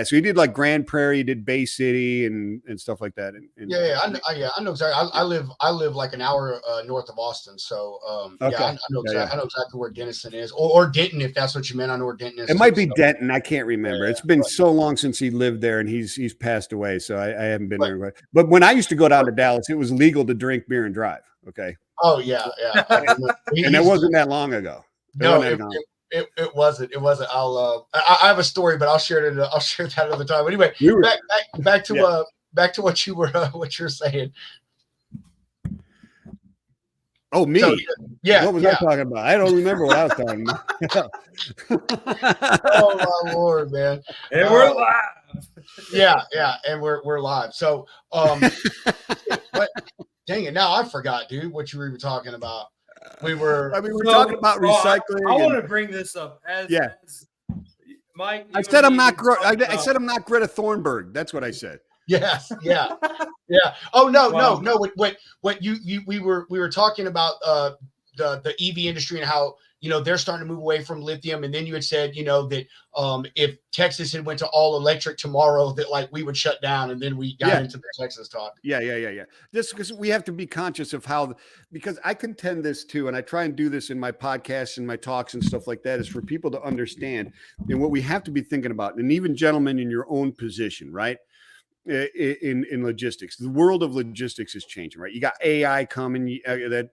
So he did like Grand Prairie, he did Bay City and stuff like that. I know exactly. I live like an hour north of Austin, so I know exactly where Denison is, or Denton, if that's what you meant. I know where Denton is. It might be Denton. I can't remember. It's been so long since he lived there, and he's passed away, so I haven't been there. But when I used to go down to Dallas, it was legal to drink beer and drive. Okay. Oh yeah. And that wasn't that long ago. No, it wasn't. It wasn't. I have a story, but I'll share it. I'll share that another time. Anyway, back to what you were saying. Oh, me? So, What was I talking about? I don't remember what I was talking about. Oh my Lord, man! And we're live. Yeah, and we're live. So, but dang it, now I forgot, dude, what you were talking about. We're talking about recycling. I want to bring this up as Mike. I said I'm not. I said I'm not Greta Thunberg. That's what I said. Yes, yeah. Oh no. What we were talking about the EV industry and how they're starting to move away from lithium, and then you had said that if Texas had went to all electric tomorrow, that like we would shut down, and then we got into the Texas talk. Yeah. Just because we have to be conscious of because I contend this too, and I try and do this in my podcasts and my talks and stuff like that, is for people to understand and what we have to be thinking about, and even gentlemen in your own position, right? In logistics, the world of logistics is changing, right? You got AI coming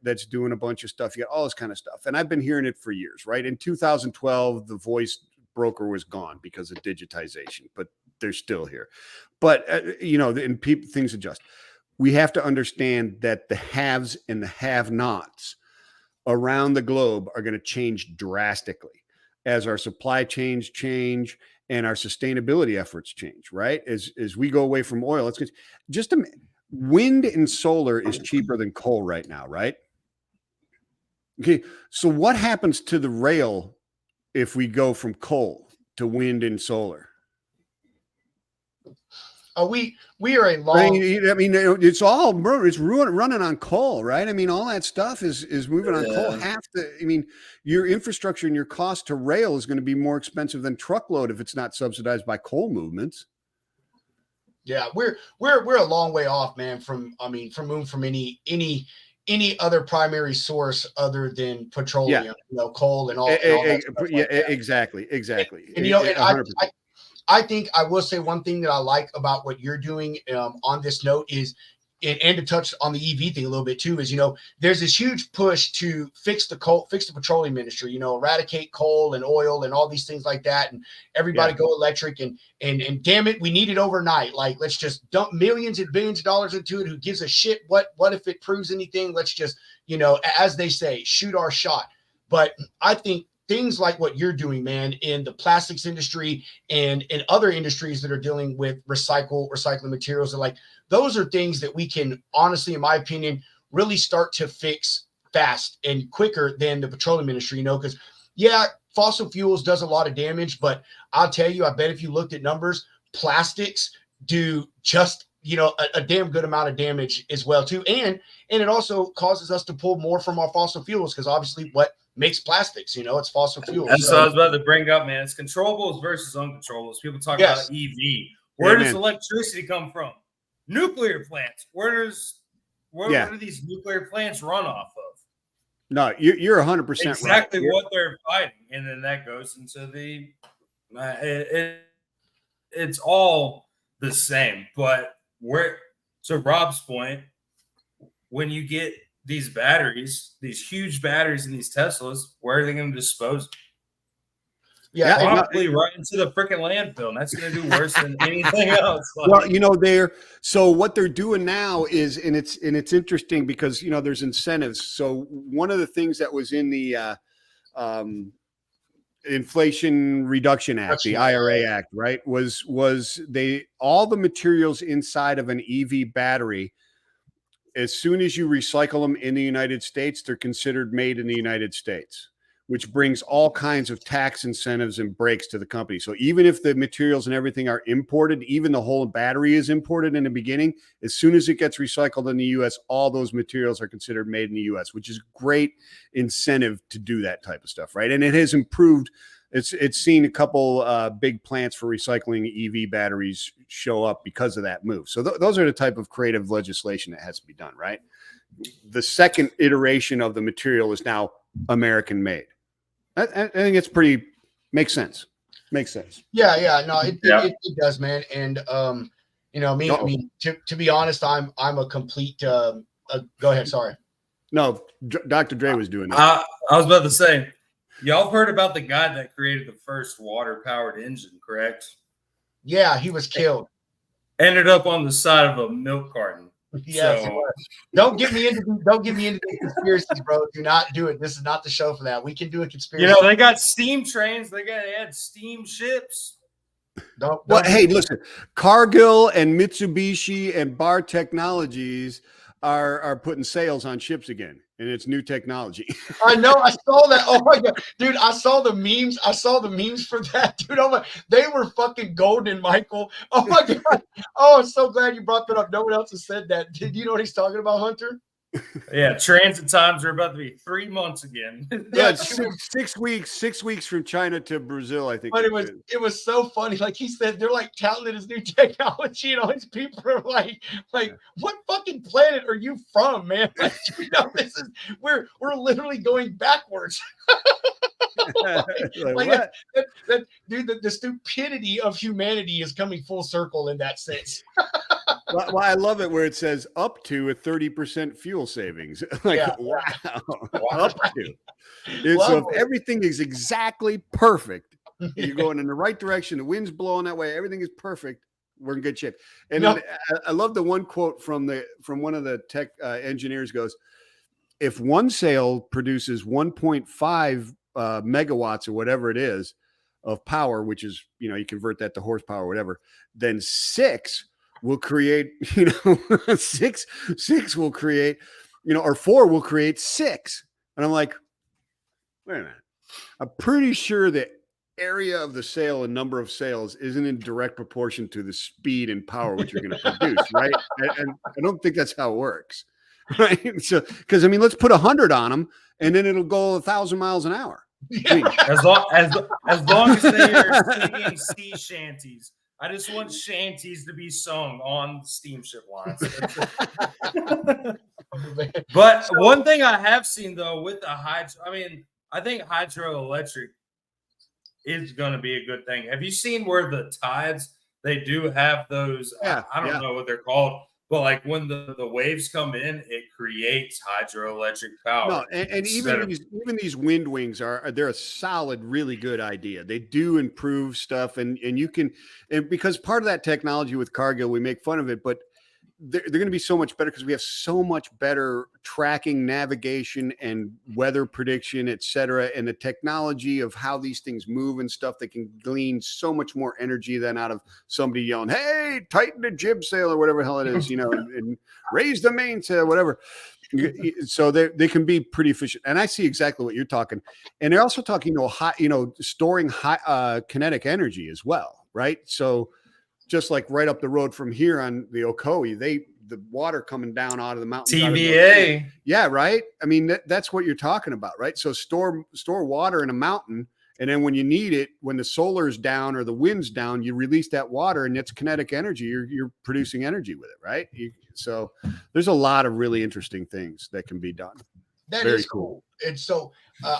that's doing a bunch of stuff. You got all this kind of stuff, and I've been hearing it for years, right? In 2012, the voice broker was gone because of digitization, but they're still here. But and things adjust. We have to understand that the haves and the have-nots around the globe are going to change drastically as our supply chains change and our sustainability efforts change, right? As we go away from oil, it's just wind and solar is cheaper than coal right now, right? Okay, so what happens to the rail if we go from coal to wind and solar? We are a long. I mean, it's running on coal, right? I mean, all that stuff is moving on coal. Your infrastructure and your cost to rail is going to be more expensive than truckload if it's not subsidized by coal movements. Yeah, we're a long way off, man. From moving from any other primary source other than petroleum, coal and all. Exactly. And I think I will say one thing that I like about what you're doing on this note is, and to touch on the EV thing a little bit too, is, there's this huge push to fix the petroleum industry, eradicate coal and oil and all these things like that. And everybody go electric and damn it, we need it overnight. Like, let's just dump millions and billions of dollars into it. Who gives a shit? What if it proves anything? Let's just, as they say, shoot our shot. But I think things like what you're doing, man, in the plastics industry and in other industries that are dealing with recycling materials, those are things that we can honestly, in my opinion, really start to fix fast and quicker than the petroleum industry, because fossil fuels does a lot of damage, but I'll tell you, I bet if you looked at numbers, plastics do just a damn good amount of damage as well too. And it also causes us to pull more from our fossil fuels, because obviously what makes plastics, it's fossil fuels. That's what I was about to bring up, man. It's controllables versus uncontrollables. People talk about EV. Where does electricity come from? Nuclear plants. Where do these nuclear plants run off of? No, you're 100% exactly right. What they're fighting, and then that goes into the. It's all the same, but to Rob's point, when you get these batteries, these huge batteries in these Teslas, where are they going to dispose of? Probably right into the freaking landfill. And that's going to do worse than anything else. So what they're doing now is, and it's interesting because, there's incentives. So one of the things that was in the Inflation Reduction Act, the IRA Act, right, was all the materials inside of an EV battery, as soon as you recycle them in the United States, they're considered made in the United States, which brings all kinds of tax incentives and breaks to the company. So even if the materials and everything are imported, even the whole battery is imported in the beginning, as soon as it gets recycled in the U.S., all those materials are considered made in the U.S., which is great incentive to do that type of stuff, right? And it has improved. It's seen a couple big plants for recycling EV batteries show up because of that move. So those are the type of creative legislation that has to be done, right? The second iteration of the material is now American made. I think it's makes sense. Yeah. No, it does, man. And to be honest, I'm a complete. Go ahead. Sorry. No, Dr. Dre was doing that. I was about to say, y'all heard about the guy that created the first water-powered engine, correct? Yeah, he was killed. Ended up on the side of a milk carton. Yes. So, don't get me into the conspiracies, bro. Do not do it. This is not the show for that. We can do a conspiracy. They got steam trains. They had steam ships. Well, hey, listen, Cargill and Mitsubishi and Bar Technologies are putting sails on ships again, and it's new technology. I know. I saw that. Oh my god, dude! I saw the memes. I saw the memes for that, dude. Oh my, they were fucking golden, Michael. Oh my god. Oh, I'm so glad you brought that up. No one else has said that. Did you know what he's talking about, Hunter? Yeah, transit times are about to be 3 months again. Yeah, it's 6 weeks from China to Brazil, I think. But it was so funny. Like he said, they're like touting his new technology, and all these people are like, what fucking planet are you from, man? Like, this is we're literally going backwards. Dude, the stupidity of humanity is coming full circle in that sense. Well, I love it where it says up to a 30% fuel savings. Wow. Up to. So if everything is exactly perfect, you're going in the right direction, the wind's blowing that way, everything is perfect, we're in good shape. And then I love the one quote from one of the tech engineers goes, if one sail produces 1.5 megawatts or whatever it is of power, which is, you convert that to horsepower or whatever, then 6 will create, six will create, or 4 will create 6. And I'm like, wait a minute. I'm pretty sure the area of the sail and number of sails isn't in direct proportion to the speed and power which you're going to produce, right? And I don't think that's how it works, right? So, because let's put 100 on them, and then it'll go 1,000 miles an hour. Yeah. As long as they are singing sea shanties. I just want shanties to be sung on steamship lines. But one thing I have seen though with the hydro, I think hydroelectric is going to be a good thing. Have you seen where the tides, they do have those, I don't know what they're called, but like when the waves come in, it creates hydroelectric power. No, and even these wind wings they're a solid, really good idea. They do improve stuff, and you can, and because part of that technology with Cargill, we make fun of it, but they're going to be so much better because we have so much better tracking, navigation, and weather prediction, et cetera. And the technology of how these things move and stuff, they can glean so much more energy than out of somebody yelling, hey, tighten the jib sail or whatever the hell it is, and raise the mainsail, whatever. So they can be pretty efficient. And I see exactly what you're talking. And they're also talking, storing high kinetic energy as well, right? So just like right up the road from here on the Ocoee, the water coming down out of the mountains. TVA. Yeah, right. That's what you're talking about, right? So store water in a mountain, and then when you need it, when the solar's down or the wind's down, you release that water, and it's kinetic energy. You're producing energy with it, right? So there's a lot of really interesting things that can be done. That is cool. And so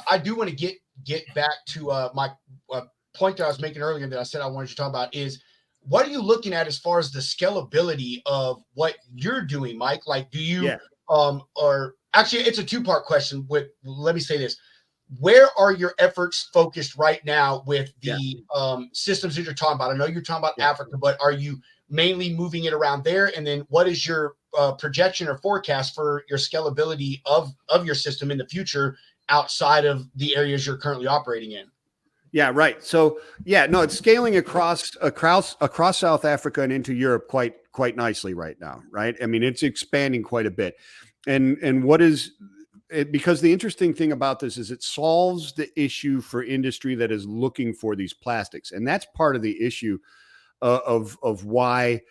I do want to get back to my point that I was making earlier that I said I wanted to talk about is, what are you looking at as far as the scalability of what you're doing, Mike? Like, do you, or actually it's a 2-part question let me say this. Where are your efforts focused right now with the systems that you're talking about? I know you're talking about Africa, but are you mainly moving it around there? And then what is your projection or forecast for your scalability of your system in the future outside of the areas you're currently operating in? Yeah, right. So it's scaling across South Africa and into Europe quite nicely right now, right? It's expanding quite a bit. And what is it, because the interesting thing about this is it solves the issue for industry that is looking for these plastics. And that's part of the issue of why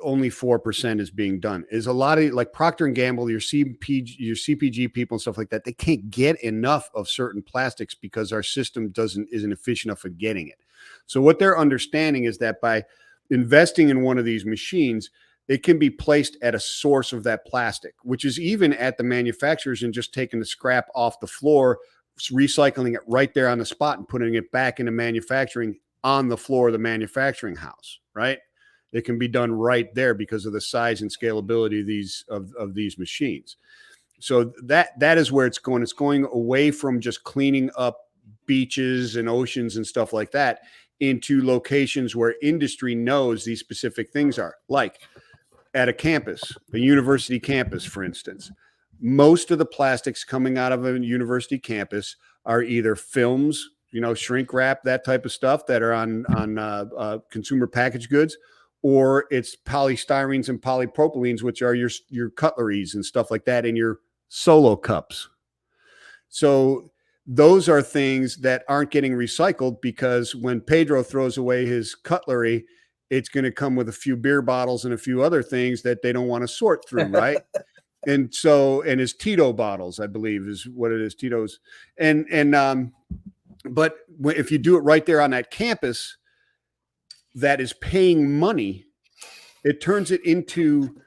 only 4% is being done. Is a lot of, like Procter and Gamble, your CPG people and stuff like that, they can't get enough of certain plastics because our system isn't efficient enough at getting it. So what they're understanding is that by investing in one of these machines, it can be placed at a source of that plastic, which is even at the manufacturers, and just taking the scrap off the floor, recycling it right there on the spot and putting it back into manufacturing on the floor of the manufacturing house, right? It can be done right there because of the size and scalability of these machines. So that is where it's going. It's going away from just cleaning up beaches and oceans and stuff like that into locations where industry knows these specific things are, like at a campus, a university campus, for instance. Most of the plastics coming out of a university campus are either films, shrink wrap, that type of stuff that are on consumer packaged goods, or it's polystyrenes and polypropylenes, which are your cutleries and stuff like that, and your solo cups. So those are things that aren't getting recycled, because when Pedro throws away his cutlery, it's going to come with a few beer bottles and a few other things that they don't want to sort through, right? And his Tito bottles, I believe, is what it is, Tito's. But if you do it right there on that campus that is paying money, it turns it into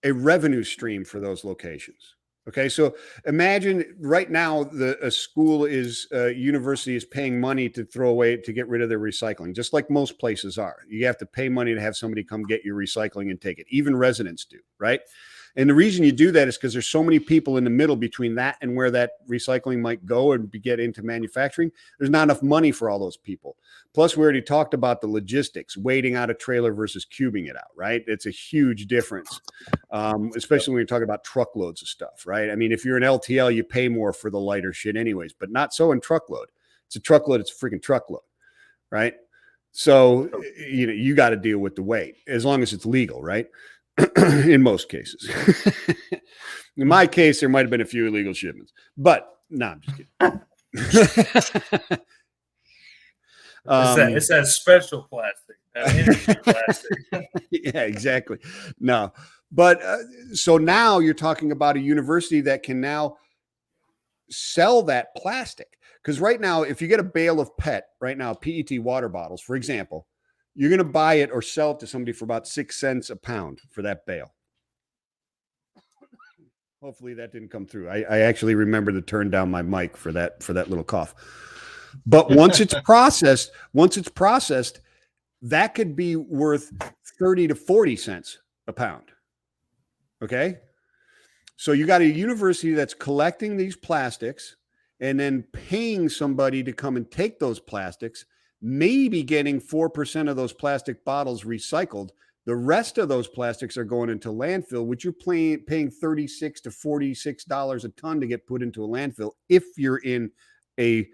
a revenue stream for those locations. Okay, so imagine right now a university is paying money to throw away, to get rid of their recycling, just like most places are. You have to pay money to have somebody come get your recycling and take it. Even residents do, right? And the reason you do that is because there's so many people in the middle between that and where that recycling might go and get into manufacturing. There's not enough money for all those people. Plus, we already talked about the logistics, waiting out a trailer versus cubing it out, right? It's a huge difference, especially when you're talking about truckloads of stuff, right? I mean, if you're an LTL, you pay more for the lighter shit anyways, but not so in truckload. It's a truckload, it's a freaking truckload, right? So, you got to deal with the weight as long as it's legal, right? In most cases. In my case, there might have been a few illegal shipments, but no, I'm just kidding. It's that special plastic, that energy plastic. Yeah, exactly. No, but so now you're talking about a university that can now sell that plastic. Because right now, if you get a bale of PET, right now, PET water bottles, for example, you're going to buy it or sell it to somebody for about 6 cents a pound for that bale. Hopefully that didn't come through. I actually remember to turn down my mic for that little cough. But once it's processed, that could be worth 30 to 40 cents a pound. Okay? So you got a university that's collecting these plastics and then paying somebody to come and take those plastics, maybe getting 4% of those plastic bottles recycled. The rest of those plastics are going into landfill, which you're paying $36 to $46 a ton to get put into a landfill if you're in a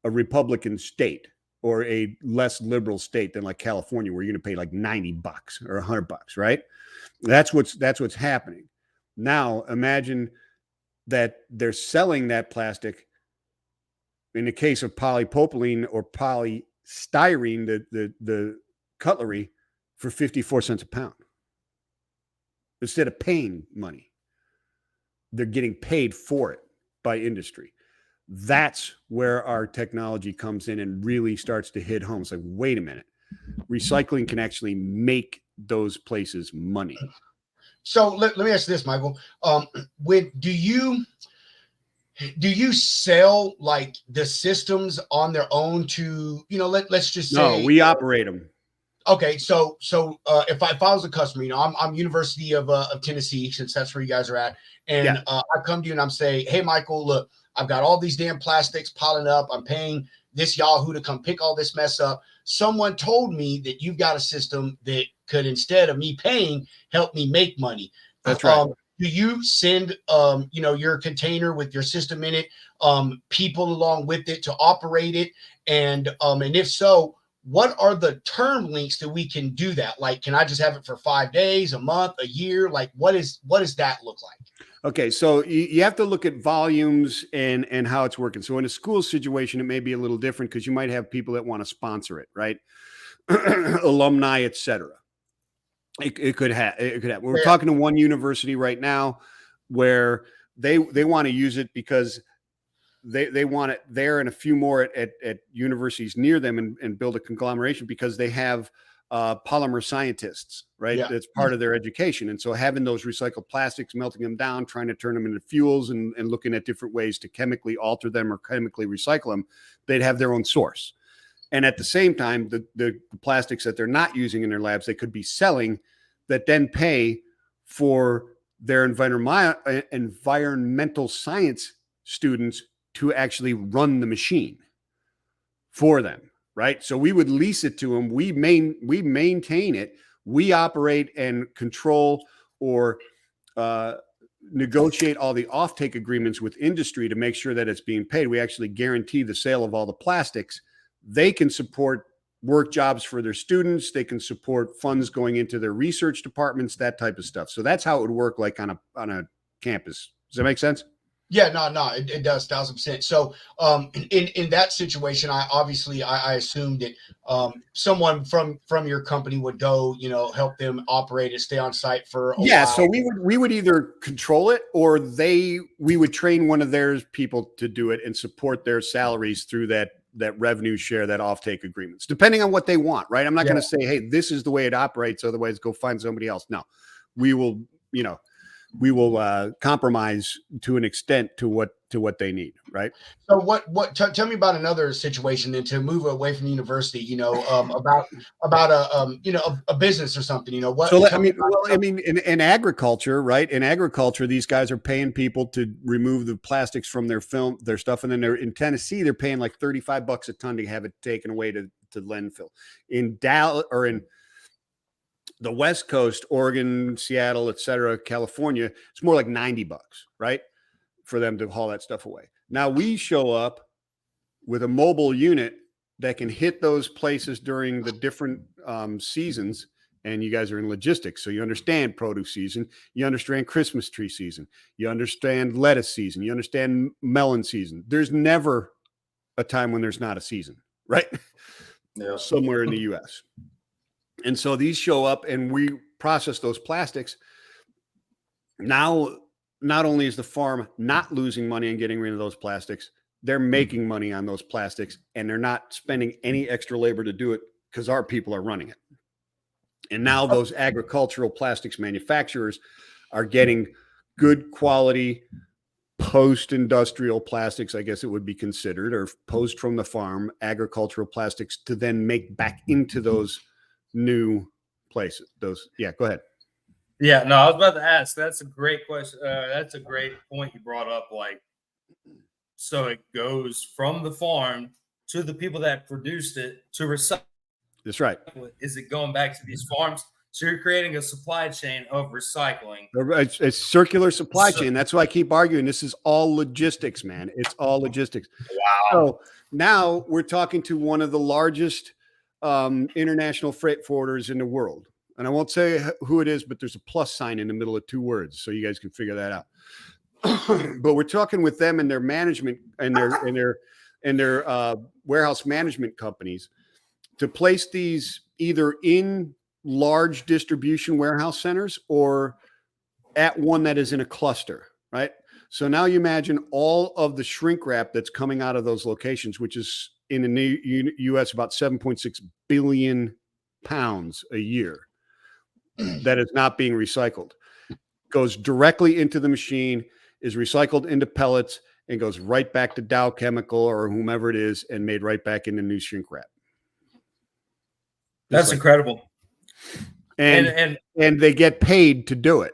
Republican state or a less liberal state than like California, where you're going to pay like $90 or $100, right? That's what's happening. Now imagine that they're selling that plastic, in the case of polypropylene or polystyrene, the cutlery, for 54 cents a pound. Instead of paying money, they're getting paid for it by industry. That's where our technology comes in and really starts to hit home. It's like, wait a minute, recycling can actually make those places money. So let me ask you this, Michael. Do you sell like the systems on their own to, let's just say. No, we operate them. Okay. So if I was a customer, I'm University of Tennessee, since that's where you guys are at. And I come to you and I'm saying, hey, Michael, look, I've got all these damn plastics piling up. I'm paying this Yahoo to come pick all this mess up. Someone told me that you've got a system that could, instead of me paying, help me make money. That's right. Do you send, your container with your system in it, people along with it to operate it? And if so, what are the term links that we can do that? Like, can I just have it for 5 days, a month, a year? Like, what does that look like? Okay. So you have to look at volumes and how it's working. So in a school situation, it may be a little different because you might have people that want to sponsor it, right? Alumni, et cetera. It could happen. We're talking to one university right now where they want to use it because they want it there and a few more at universities near them and build a conglomeration, because they have polymer scientists, right? Yeah. That's part of their education. And so having those recycled plastics, melting them down, trying to turn them into fuels and looking at different ways to chemically alter them or chemically recycle them, they'd have their own source. And at the same time, the plastics that they're not using in their labs, they could be selling, that then pay for their environmental science students to actually run the machine for them, right? So we would lease it to them. We maintain it. We operate and control or negotiate all the offtake agreements with industry to make sure that it's being paid. We actually guarantee the sale of all the plastics. They can support work jobs for their students. They can support funds going into their research departments, that type of stuff. So that's how it would work, like on a campus. Does that make sense? Yeah, no, it does 1,000%. So, in that situation, I assumed that someone from your company would go, help them operate and stay on site for a while. So we would either control it, or we would train one of their people to do it and support their salaries through that revenue share, that offtake agreements, depending on what they want, right? I'm not going to say, hey, this is the way it operates, otherwise go find somebody else. No, we will, compromise to an extent to what they need, right? So tell me about another situation then, to move away from university, about a business or something, in agriculture, right? In agriculture, these guys are paying people to remove the plastics from their stuff. And then in Tennessee, they're paying like $35 a ton to have it taken away to landfill. In Dallas, or in the West Coast, Oregon, Seattle, etc., California, it's more like $90, right, for them to haul that stuff away. Now we show up with a mobile unit that can hit those places during the different seasons. And you guys are in logistics, so you understand produce season, you understand Christmas tree season, you understand lettuce season, you understand melon season. There's never a time when there's not a season, right? Yeah. Somewhere in the U.S. And so these show up and we process those plastics. Now, not only is the farm not losing money and getting rid of those plastics, they're making money on those plastics, and they're not spending any extra labor to do it because our people are running it. And now those agricultural plastics manufacturers are getting good quality post-industrial plastics, I guess it would be considered, or post from the farm agricultural plastics, to then make back into those new places. Go ahead. Yeah, no, I was about to ask. That's a great question. That's a great point you brought up. Like, so it goes from the farm to the people that produced it to recycle. That's right. Is it going back to these farms? So you're creating a supply chain of recycling. It's circular supply chain. That's why I keep arguing. This is all logistics, man. It's all logistics. Wow. So now we're talking to one of the largest international freight forwarders in the world. And I won't say who it is, but there's a plus sign in the middle of two words, so you guys can figure that out. But we're talking with them and their management and their warehouse management companies to place these either in large distribution warehouse centers or at one that is in a cluster, right? So now you imagine all of the shrink wrap that's coming out of those locations, which is in the U.S. about 7.6 billion pounds a year, that is not being recycled, goes directly into the machine, is recycled into pellets, and goes right back to Dow Chemical or whomever it is, and made right back into new shrink wrap. That's incredible. And they get paid to do it.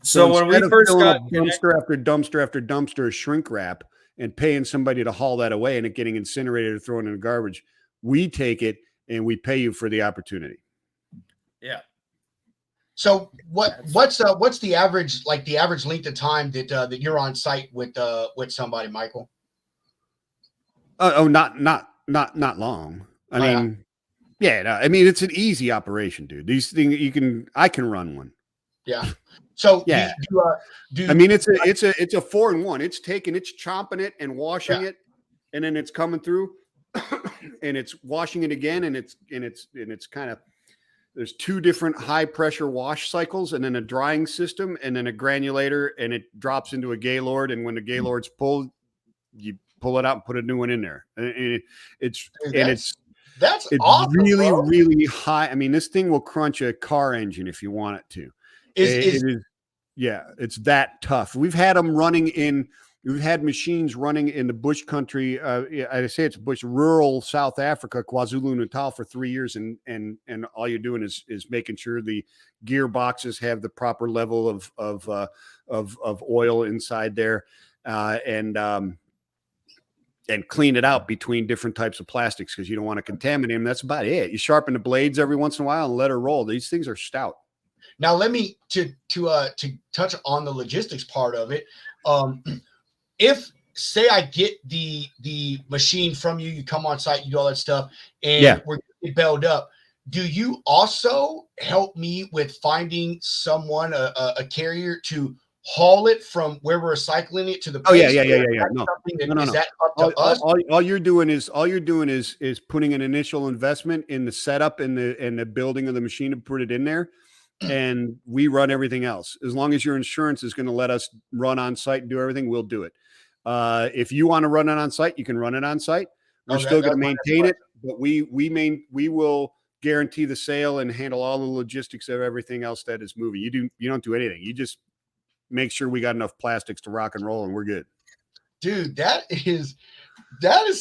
So when we first got dumpster after dumpster after dumpster of shrink wrap and paying somebody to haul that away and it getting incinerated or thrown in the garbage, we take it and we pay you for the opportunity. Yeah. So what's the average length of time that you're on site with somebody, Michael? Not long. I mean, it's an easy operation, dude. These things I can run one. Yeah. So yeah. It's a 4-in-1. It's chomping it and washing it, and then it's coming through and it's washing it again, and it's kind of, there's two different high pressure wash cycles, and then a drying system, and then a granulator, and it drops into a Gaylord, and when the Gaylord's pulled, you pull it out and put a new one in there. It's awesome, really, bro. really high. I mean, this thing will crunch a car engine if you want it to. It's that tough. We've had machines running in the bush country. I say it's bush, rural South Africa, KwaZulu-Natal, for 3 years, and all you're doing is making sure the gearboxes have the proper level of oil inside there, and clean it out between different types of plastics because you don't want to contaminate them. That's about it. You sharpen the blades every once in a while and let her roll. These things are stout. Now let me to touch on the logistics part of it. If say I get the machine from you, you come on site, you do all that stuff, and we're bailed up. Do you also help me with finding someone, a carrier, to haul it from where we're recycling it to the place? Yeah. No. Is that up to us? All you're doing is putting an initial investment in the setup and the building of the machine to put it in there. And we run everything else. As long as your insurance is going to let us run on site and do everything, we'll do it. If you want to run it on site, you can run it on site. We're still going to maintain it, but we will guarantee the sale and handle all the logistics of everything else that is moving. You don't do anything. You just make sure we got enough plastics to rock and roll, and we're good. Dude, that is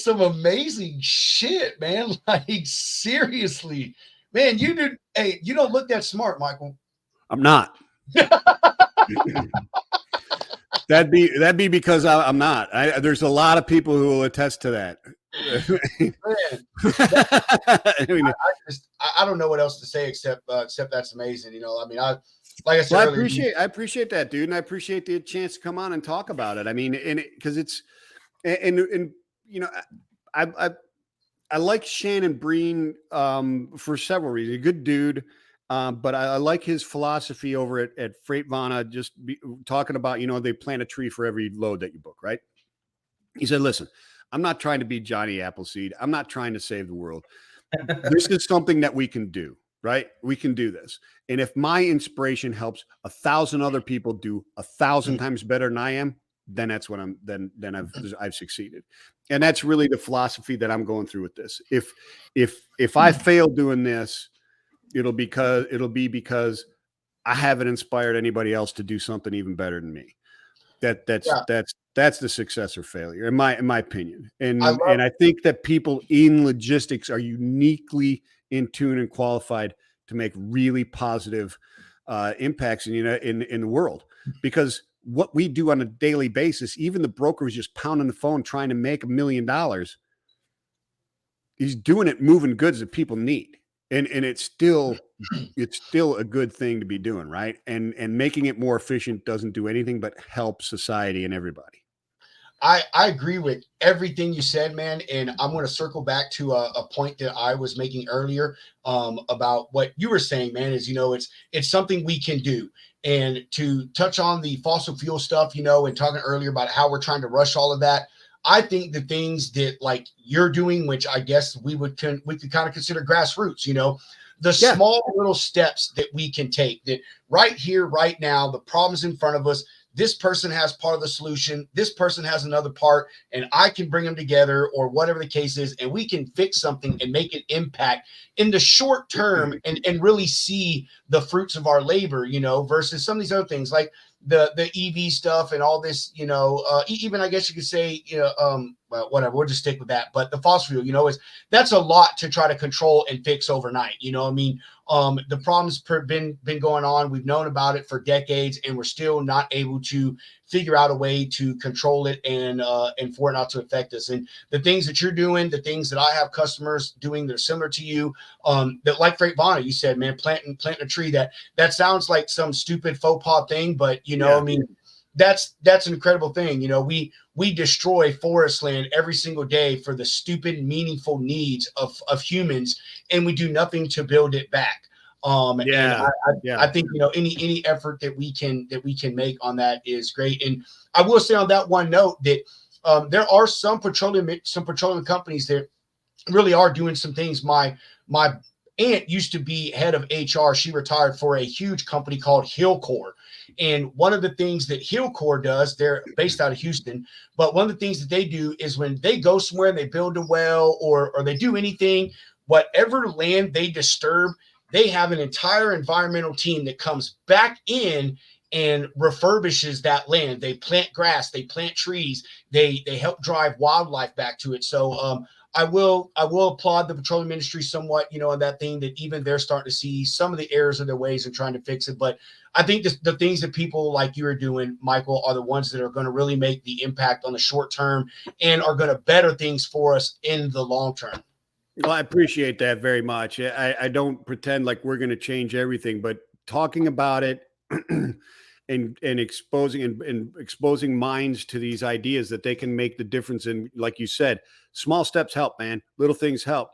some amazing shit, man. Like, seriously, man, you don't look that smart, Michael. I'm not. That'd be because I'm not. There's a lot of people who will attest to that. Man, I don't know what else to say except that's amazing. You know, I mean, like I said, I appreciate that, dude, and I appreciate the chance to come on and talk about it. I mean, and because it's and you know, I like Shannon Breen for several reasons. A good dude. But I like his philosophy over at Freightvana, just talking about, you know, they plant a tree for every load that you book, right? He said, listen, I'm not trying to be Johnny Appleseed. I'm not trying to save the world. This is something that we can do, right? We can do this. And if my inspiration helps 1,000 other people do 1,000 times better than I am, then that's what then I've succeeded. And that's really the philosophy that I'm going through with this. If I fail doing this, it'll be because I haven't inspired anybody else to do something even better than me. That's the success or failure in my opinion. And I think that people in logistics are uniquely in tune and qualified to make really positive impacts in the world, because what we do on a daily basis, even the broker who's just pounding the phone trying to make $1 million, he's doing it moving goods that people need. And it's still a good thing to be doing, right? And making it more efficient doesn't do anything but help society and everybody. I agree with everything you said, man. And I'm going to circle back to a point that I was making earlier about what you were saying, man, is, you know, it's something we can do. And to touch on the fossil fuel stuff, you know, and talking earlier about how we're trying to rush all of that, I think the things that like you're doing, which I guess we could kind of consider grassroots, you know, the small little steps that we can take, that right here, right now, the problems in front of us, this person has part of the solution, this person has another part, and I can bring them together, or whatever the case is, and we can fix something and make an impact in the short term and really see the fruits of our labor, you know, versus some of these other things like the EV stuff and all this, you know, even I guess you could say, you know, well, whatever, we'll just stick with that. But the fossil fuel, you know, that's a lot to try to control and fix overnight. You know what I mean? The problems been going on. We've known about it for decades, and we're still not able to figure out a way to control it and for it not to affect us. And the things that you're doing, the things that I have customers doing that are similar to you, that like Freightvana, you said, man, planting a tree, that sounds like some stupid faux pas thing, but you know, I mean, that's an incredible thing. You know, we destroy forest land every single day for the stupid, meaningful needs of humans, and we do nothing to build it back. And I think, you know, any effort that we can make on that is great. And I will say on that one note that there are some petroleum companies that really are doing some things. My aunt used to be head of HR. She retired for a huge company called Hillcore. And one of the things that Hillcore does, they're based out of Houston, but one of the things that they do is when they go somewhere and they build a well or they do anything, whatever land they disturb, they have an entire environmental team that comes back in and refurbishes that land. They plant grass, they plant trees, they help drive wildlife back to it. So I will applaud the petroleum industry somewhat, you know, on that thing, that even they're starting to see some of the errors of their ways and trying to fix it. But I think the things that people like you are doing, Michael, are the ones that are going to really make the impact on the short term and are going to better things for us in the long term. Well, I appreciate that very much. I don't pretend like we're going to change everything, but talking about it and exposing minds to these ideas that they can make the difference in, like you said, small steps help, man. Little things help.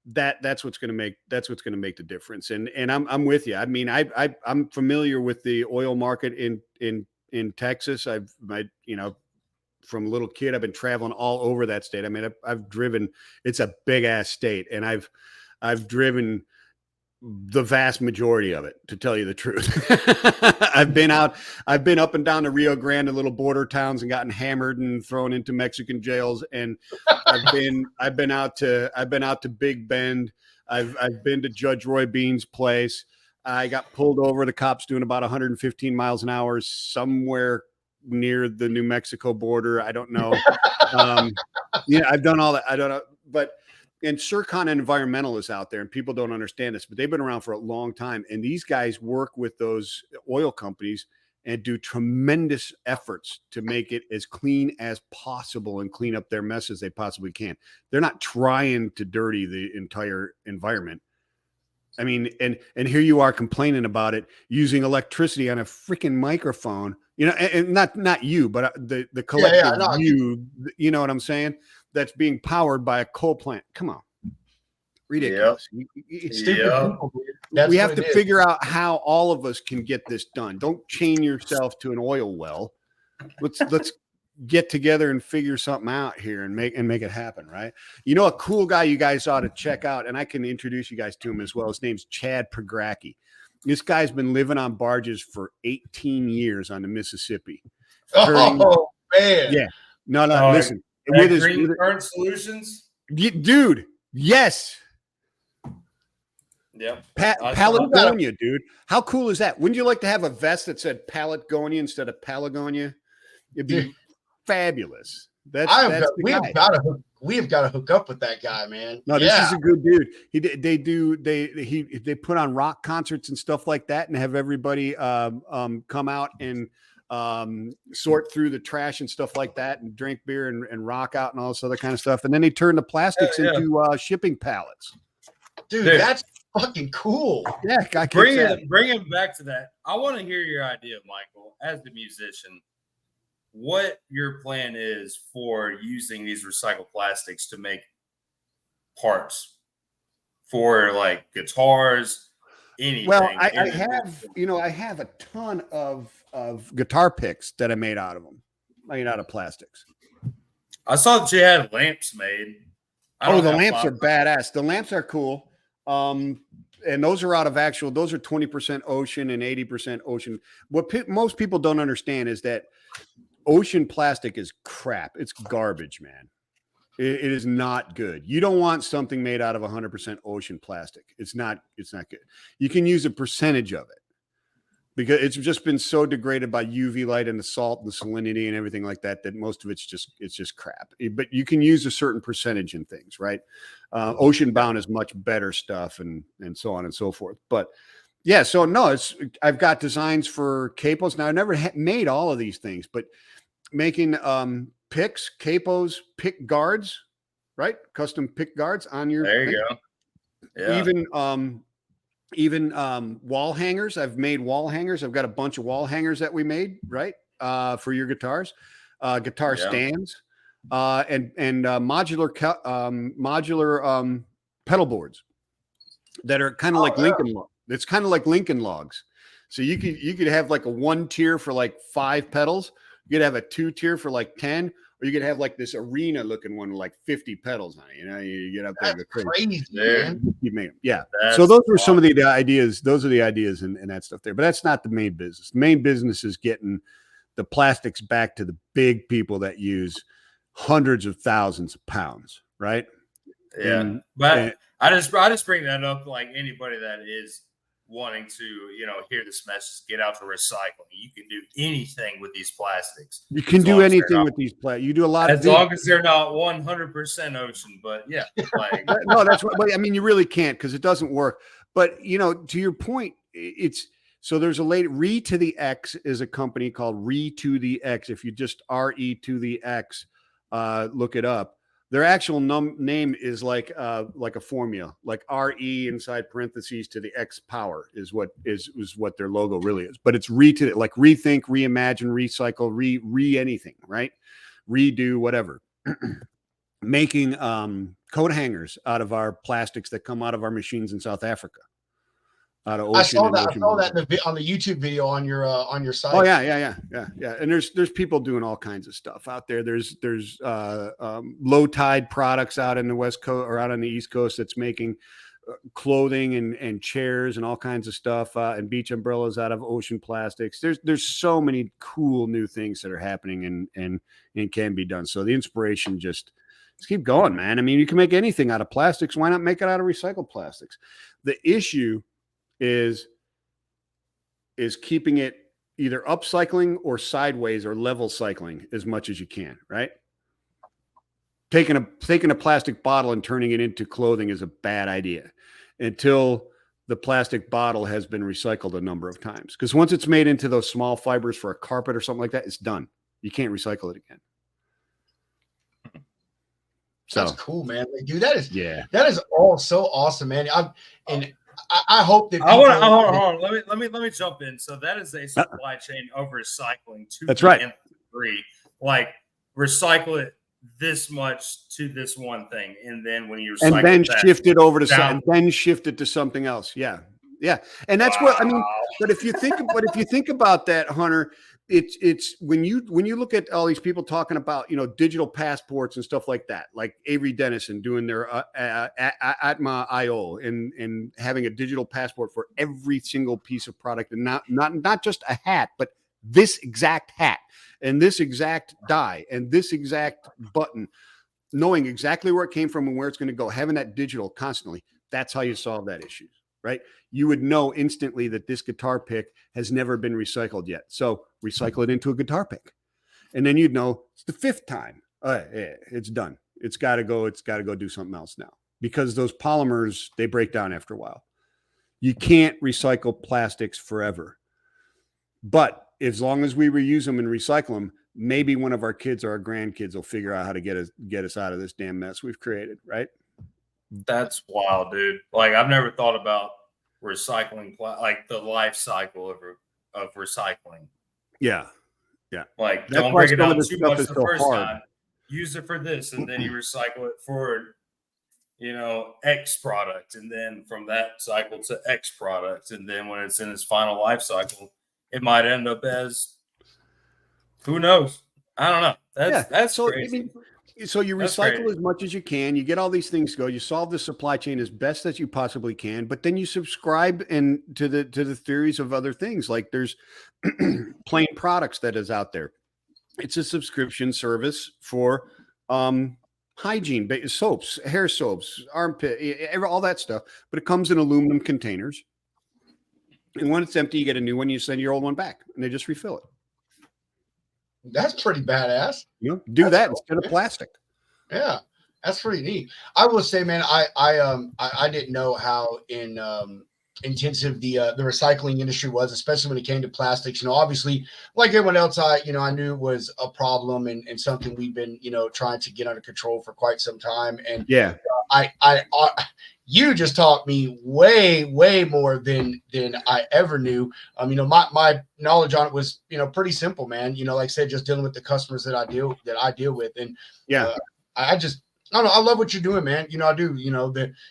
That's what's going to make the difference. And I'm with you. I mean, I'm familiar with the oil market in Texas. From a little kid, I've been traveling all over that state. I mean, I've driven, it's a big ass state, and I've driven the vast majority of it, to tell you the truth. I've been up and down the Rio Grande, little border towns, and gotten hammered and thrown into Mexican jails. And I've been out to Big Bend. I've been to Judge Roy Bean's place. I got pulled over. The cops doing about 115 miles an hour somewhere near the New Mexico border. I don't know. I've done all that. I don't know, but. And Circon Environmental is out there, and people don't understand this, but they've been around for a long time. And these guys work with those oil companies and do tremendous efforts to make it as clean as possible and clean up their mess as they possibly can. They're not trying to dirty the entire environment. I mean, and here you are complaining about it, using electricity on a freaking microphone, and not you, but the collective you know what I'm saying? That's being powered by a coal plant. Come on. Ridiculous. It's stupid people. We have to figure out how all of us can get this done. Don't chain yourself to an oil well. Let's get together and figure something out here and make it happen, right? A cool guy you guys ought to check out, and I can introduce you guys to him as well. His name's Chad Progracki. This guy's been living on barges for 18 years on the Mississippi. Oh, man. Yeah. No, listen. With his Green Current Solutions, dude. Yes. Yep. Patagonia, dude. How cool is that? Wouldn't you like to have a vest that said Patagonia instead of Patagonia? It'd be fabulous. We have got to hook up with that guy, man. No, this is a good dude. They put on rock concerts and stuff like that, and have everybody come out and sort through the trash and stuff like that, and drink beer and rock out and all this other kind of stuff. And then they turn the plastics into shipping pallets. Dude, that's fucking cool. Yeah, bring it back to that. I want to hear your idea, Michael, as the musician, what your plan is for using these recycled plastics to make parts for like guitars, anything. Well, I have a ton of guitar picks that I made out of them, made out of plastics. I saw that you had lamps made. The lamps are badass. The lamps are cool. And those are out of those are 20% ocean and 80% ocean. What most people don't understand is that ocean plastic is crap. It's garbage, man. It is not good. You don't want something made out of 100% ocean plastic. It's not good. You can use a percentage of it because it's just been so degraded by UV light and the salt and the salinity and everything like that, that most of it's just crap. But you can use a certain percentage in things, right? Ocean bound is much better stuff and so on and so forth. But yeah, so no, I've got designs for capos. Now I never made all of these things, but making picks, capos, pick guards, right? Custom pick guards on your. There you go. Yeah. Even wall hangers. I've made wall hangers. I've got a bunch of wall hangers that we made, right? For your guitars, guitar stands, and modular pedal boards that are kind of like Lincoln. It's kind of like Lincoln logs. So you could have like a 1 tier for like 5 pedals. You could have a 2 tier for like 10, or you could have like this arena looking one with like 50 pedals on it. You get up there and go crazy. Yeah. So those were some of the ideas. Those are the ideas and that stuff there. But that's not the main business. The main business is getting the plastics back to the big people that use hundreds of thousands of pounds, right? Yeah. But I just bring that up, like anybody that is wanting to, hear this message, get out to recycling. You can do anything with these plastics. You can do anything with these plastics. You do a lot as long as they're not 100% ocean. But yeah, like no, that's what I mean. You really can't, because it doesn't work. But to your point, so there's a lady. Re to the X is a company called Re to the X. If you just RE to the X, look it up. Their actual name is like a formula, like RE inside parentheses to the X power is what their logo really is. But it's like rethink, reimagine, recycle, re anything, right? Redo, whatever. Making coat hangers out of our plastics that come out of our machines in South Africa. Out of ocean. I saw that on the YouTube video on your site. Oh yeah. And there's people doing all kinds of stuff out there. There's low tide products out in the West Coast or out on the East Coast that's making clothing and chairs and all kinds of stuff and beach umbrellas out of ocean plastics. There's so many cool new things that are happening and can be done. So the inspiration just keep going, man. I mean, you can make anything out of plastics. Why not make it out of recycled plastics? The issue is keeping it either upcycling or sideways or level cycling as much as you can, right? Taking a plastic bottle and turning it into clothing is a bad idea until the plastic bottle has been recycled a number of times. Because once it's made into those small fibers for a carpet or something like that, it's done. You can't recycle it again. So that's cool, man. Like, dude, that is all so awesome, man. I hope that hold on. Let me jump in. So that is a supply chain of recycling to that's right. Degree. Like recycle it this much to this one thing, and then when you recycle and then shift it over to down, and then shift it to something else. Yeah, and that's what I mean. But if you think about that, Hunter, it's when you look at all these people talking about digital passports and stuff like that, like Avery Dennison doing their Atma.io and having a digital passport for every single piece of product, and not just a hat, but this exact hat and this exact die and this exact button, knowing exactly where it came from and where it's going to go, having that digital constantly. That's how you solve that issue, right? You would know instantly that this guitar pick has never been recycled yet. So recycle it into a guitar pick. And then you'd know it's the fifth time. It's done. It's got to go do something else now, because those polymers, they break down after a while. You can't recycle plastics forever. But as long as we reuse them and recycle them, maybe one of our kids or our grandkids will figure out how to get us out of this damn mess we've created, right? That's wild, dude. Like, I've never thought about recycling, like the life cycle of recycling. Yeah. Like, that's don't break it down too stuff much is the so first hard. time. Use it for this, and then you recycle it for, X product, and then from that cycle to X product, and then when it's in its final life cycle, it might end up as, who knows? I don't know. That's so crazy. I mean, so you recycle as much as you can. You get all these things to go. You solve the supply chain as best as you possibly can, but then you subscribe to the theories of other things. Like there's Plain Products that is out there. It's a subscription service for hygiene, soaps, hair soaps, armpit, all that stuff. But it comes in aluminum containers. And when it's empty, you get a new one. You send your old one back, and they just refill it. That's pretty badass. Do that instead of plastic. Yeah, that's pretty neat. I will say, man, I didn't know how intensive the recycling industry was, especially when it came to plastics. Obviously, like everyone else, I knew it was a problem and something we've been trying to get under control for quite some time. And yeah, you just taught me way more than I ever knew. My knowledge on it was pretty simple, man. Like I said, just dealing with the customers that I deal with, and I don't know. I love what you're doing, man. I do.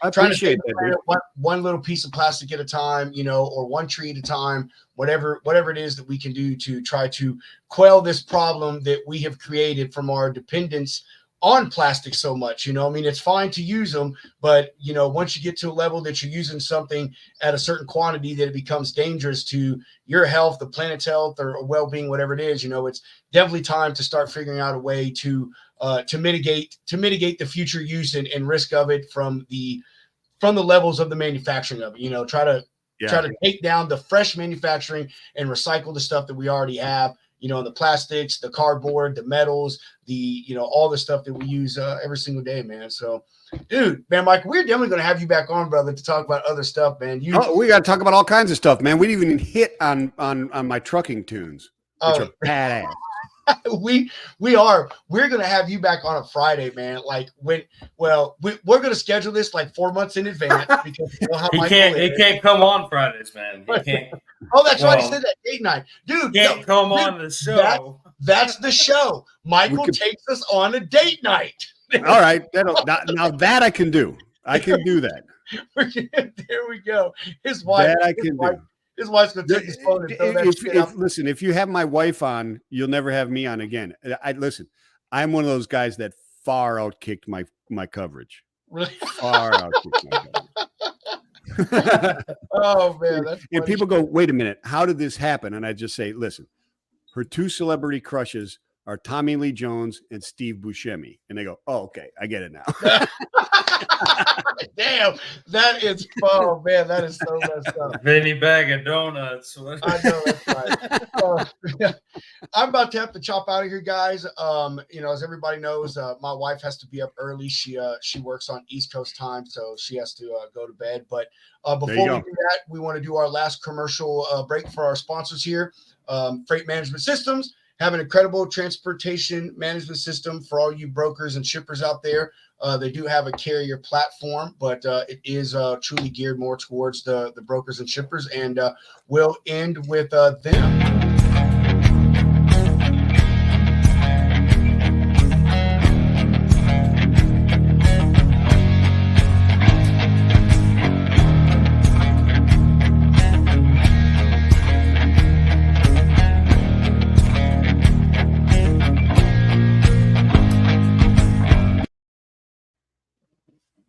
I trying appreciate to that, one little piece of plastic at a time, or one tree at a time, whatever it is that we can do to try to quell this problem that we have created from our dependence on plastic so much. It's fine to use them, but once you get to a level that you're using something at a certain quantity that it becomes dangerous to your health, the planet's health, or well-being, whatever it is, it's definitely time to start figuring out a way to mitigate the future use and risk of it from the levels of the manufacturing of it. Try to take down the fresh manufacturing and recycle the stuff that we already have. The plastics, the cardboard, the metals, all the stuff that we use every single day, man. So, dude, man, Mike, we're definitely going to have you back on, brother, to talk about other stuff, man. We got to talk about all kinds of stuff, man. We didn't even hit on my trucking tunes, which are badass. we are. We're gonna have you back on a Friday, man. Like we're gonna schedule this like 4 months in advance because you know how He can't come on Fridays, man. He can't. Oh, that's right. I said that date night, dude. Can't come on the show. That's the show. Michael takes us on a date night. All right, now that I can do. I can do that. There we go. His wife. That I can do. His wife's gonna take his phone and throw that shit out. Listen, if you have my wife on, you'll never have me on again. Listen. I'm one of those guys that far outkicked my coverage. Really? Far outkicked my coverage. Oh man, that's funny. And people go, wait a minute, how did this happen? And I just say, listen, her two celebrity crushes are Tommy Lee Jones and Steve Buscemi. And they go, oh, okay, I get it now. Damn, that is, oh man, that is so messed up. Vinny Bag of Donuts. I know that's right. I'm about to have to chop out of here, guys. As everybody knows, my wife has to be up early. She works on East Coast time, so she has to go to bed. But before we do that, we want to do our last commercial break for our sponsors here. Freight Management Systems have an incredible transportation management system for all you brokers and shippers out there. They do have a carrier platform, but it is truly geared more towards the brokers and shippers. And we'll end with them.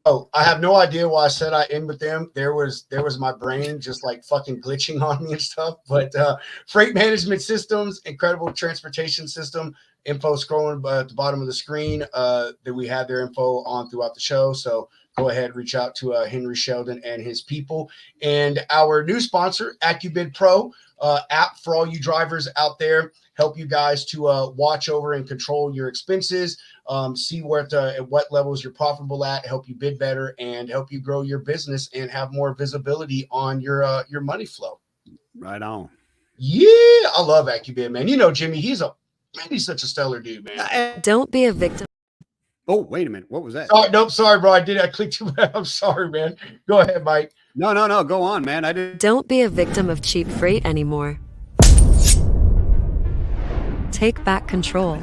Oh, I have no idea why I said I end with them. There was my brain just like fucking glitching on me and stuff. But Freight Management Systems, incredible transportation system. Info scrolling at the bottom of the screen that we have their info on throughout the show. So go ahead, reach out to Henry Sheldon and his people. And our new sponsor, AccuBid Pro, app for all you drivers out there. Help you guys to watch over and control your expenses, see at what levels you're profitable at, help you bid better, and help you grow your business and have more visibility on your money flow. Right on. Yeah, I love AccuBid, man. You know, Jimmy, he's such a stellar dude, man. Don't be a victim. Oh, wait a minute. What was that? Sorry, bro. I clicked too bad. I'm sorry, man. Go ahead, Mike. No. Go on, man. I didn't. Don't be a victim of cheap freight anymore. Take back control.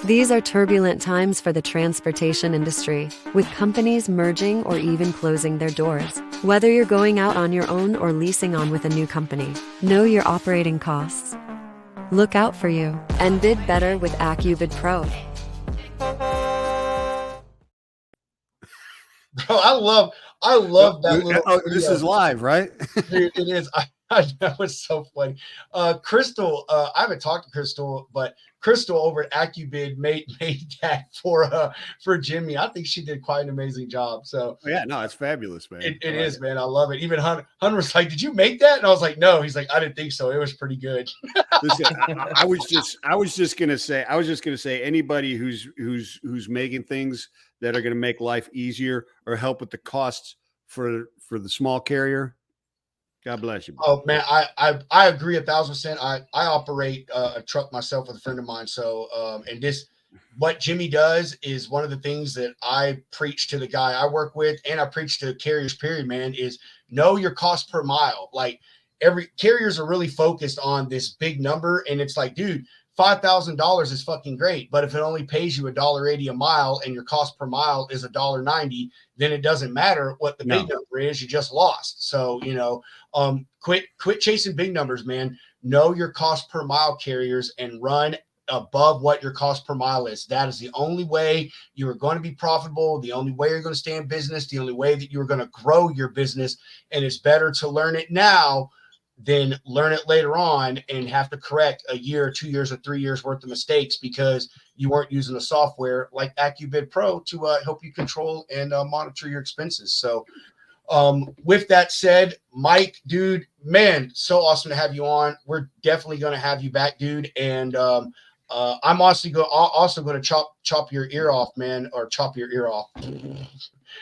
These are turbulent times for the transportation industry, with companies merging or even closing their doors. Whether you're going out on your own or leasing on with a new company, know your operating costs. Look out for you and bid better with AccuBid Pro. Bro, I love that little. Oh, this is live, right? Dude, it is. I know, it's so funny. Crystal, I haven't talked to Crystal, but Crystal over at AccuBid made that for Jimmy. I think she did quite an amazing job. So yeah, no, it's fabulous, man. It is, man. I love it. Even Hunter was like, "Did you make that?" And I was like, "No." He's like, "I didn't think so. It was pretty good." Listen, I was just gonna say anybody who's making things that are gonna make life easier or help with the costs for the small carrier. God bless you, bro. Oh man, I agree 1,000%. I operate a truck myself with a friend of mine. So and what Jimmy does is one of the things that I preach to the guy I work with, and I preach to carriers, period, man, is know your cost per mile. Like carriers are really focused on this big number, and it's like, dude, $5,000 is fucking great, but if it only pays you $1.80 a mile and your cost per mile is $1.90, then it doesn't matter what the big number is. You just lost. So quit chasing big numbers, man. Know your cost per mile, carriers, and run above what your cost per mile is. That is the only way you are going to be profitable, the only way you're going to stay in business, the only way that you're going to grow your business. And it's better to learn it now than learn it later on and have to correct a year or 2 years or 3 years worth of mistakes because you weren't using the software like AccuBid Pro to help you control and monitor your expenses. So with that said, Mike, dude, man, so awesome to have you on. We're definitely going to have you back, dude. And I'm also going to chop your ear off, man, or chop your ear off.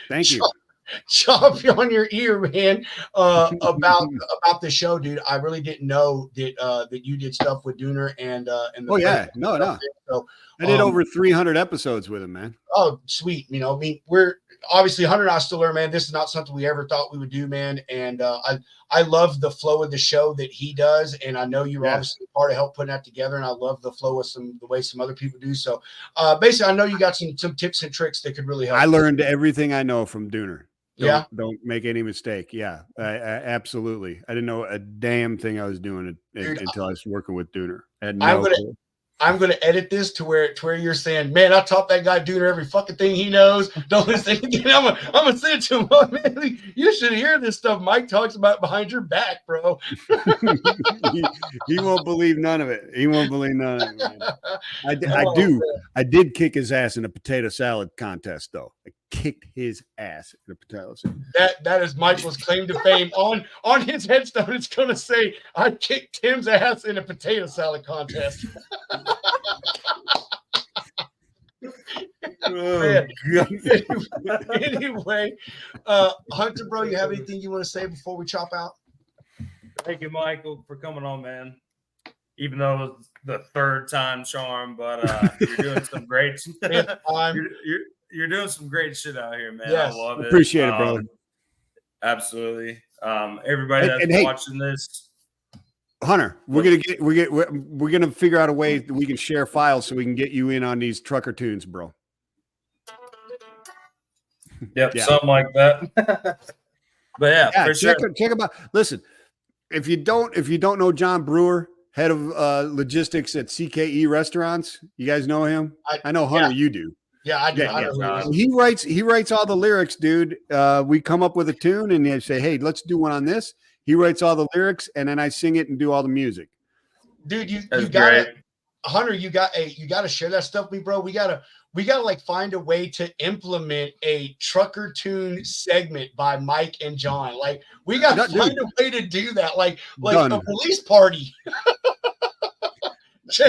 Thank you. chop on your ear, man, about the show, dude. I really didn't know that you did stuff with Dooner and the Oh yeah, no. So I did over 300 episodes with him, man. oh, sweet. You know, I mean, we're obviously Hunter and I still learn, man. This is not something we ever thought we would do, man. And I love the flow of the show that he does, and I know you were obviously part of help putting that together. And I love the flow of the way some other people do. So basically, I know you got some tips and tricks that could really help. I learned everything I know from Dooner. Don't make any mistake. Yeah, I absolutely. I didn't know a damn thing I was doing until I was working with Dooner. I'm gonna edit this to where you're saying, man, I taught that guy Dooner every fucking thing he knows. Don't listen again. I'm gonna send it to him. Oh, man, you should hear this stuff Mike talks about behind your back, bro. he won't believe none of it. He won't believe none of it, man. Man. I did kick his ass in a potato salad contest, though. I kicked his ass in a potato salad. That is Michael's claim to fame. On his headstone, it's gonna say, I kicked Tim's ass in a potato salad contest. Oh, anyway, Hunter, bro, you have anything you want to say before we chop out? Thank you, Michael, for coming on, man. Even though it was the third time charm, but you're doing some great. You're doing some great shit out here, man. Yes. I love it. Appreciate it, brother. Absolutely. Everybody that's watching this. Hunter, we're gonna figure out a way that we can share files so we can get you in on these trucker tunes, bro. Yep, something like that. But yeah, for sure. Check about. Listen, if you don't know John Brewer, head of logistics at CKE Restaurants, you guys know him. I know Hunter, you do. Yeah, I do. I know he writes all the lyrics, dude. We come up with a tune and they say, hey, let's do one on this. He writes all the lyrics and then I sing it and do all the music. Dude, you got it. Hunter, you got to share that stuff with me, bro. We gotta like find a way to implement a trucker tune segment by Mike and John. Like we got to find a way to do that. Like Done. A police party.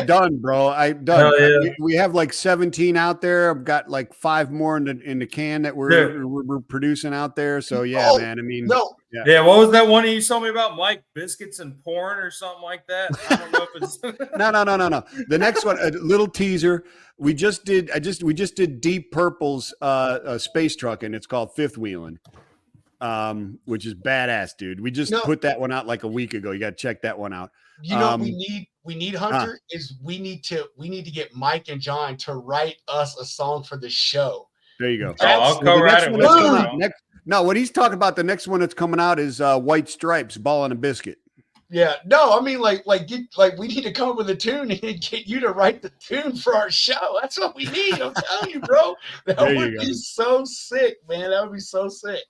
Done, bro. Done. Yeah. We have like 17 out there. I've got like 5 more in the can that we're producing out there. So yeah, man. I mean, Yeah. What was that one you told me about? Mike Biscuits and Porn or something like that? I don't know if it's No. The next one, a little teaser. We just did Deep Purple's space truck, and it's called Fifth Wheeling, which is badass, dude. We just put that one out like a week ago. You got to check that one out. You know what we need, Hunter, is we need to get Mike and John to write us a song for the show. There you go. I'll co-write it with you. No, what he's talking about, the next one that's coming out is White Stripes, Ball on a Biscuit. Yeah, no, I mean like we need to come up with a tune and get you to write the tune for our show. That's what we need. I'm telling you, bro. That would be so sick, man. That would be so sick.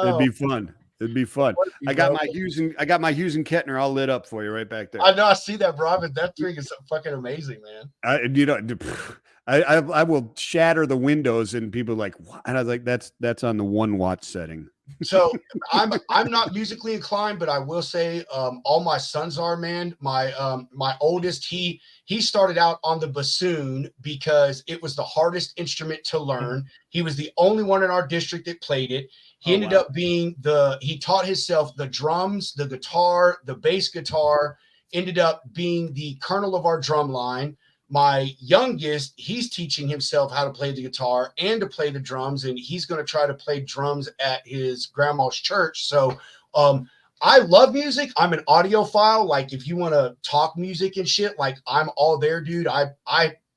It'd be fun. It'd be fun. I got my Hughes and Kettner all lit up for you right back there. I know. I see that, bro. But that thing is fucking amazing, man. I will shatter the windows and people are like, what? And I was like, that's on the 1 watt setting. So I'm not musically inclined, but I will say all my sons are, man. My oldest, he started out on the bassoon because it was the hardest instrument to learn. He was the only one in our district that played it. He ended up being he taught himself the drums, the guitar, the bass guitar, ended up being the colonel of our drum line. My youngest, he's teaching himself how to play the guitar and to play the drums, and he's going to try to play drums at his grandma's church. So I love music. I'm an audiophile. Like if you want to talk music and shit, like I'm all there, dude. I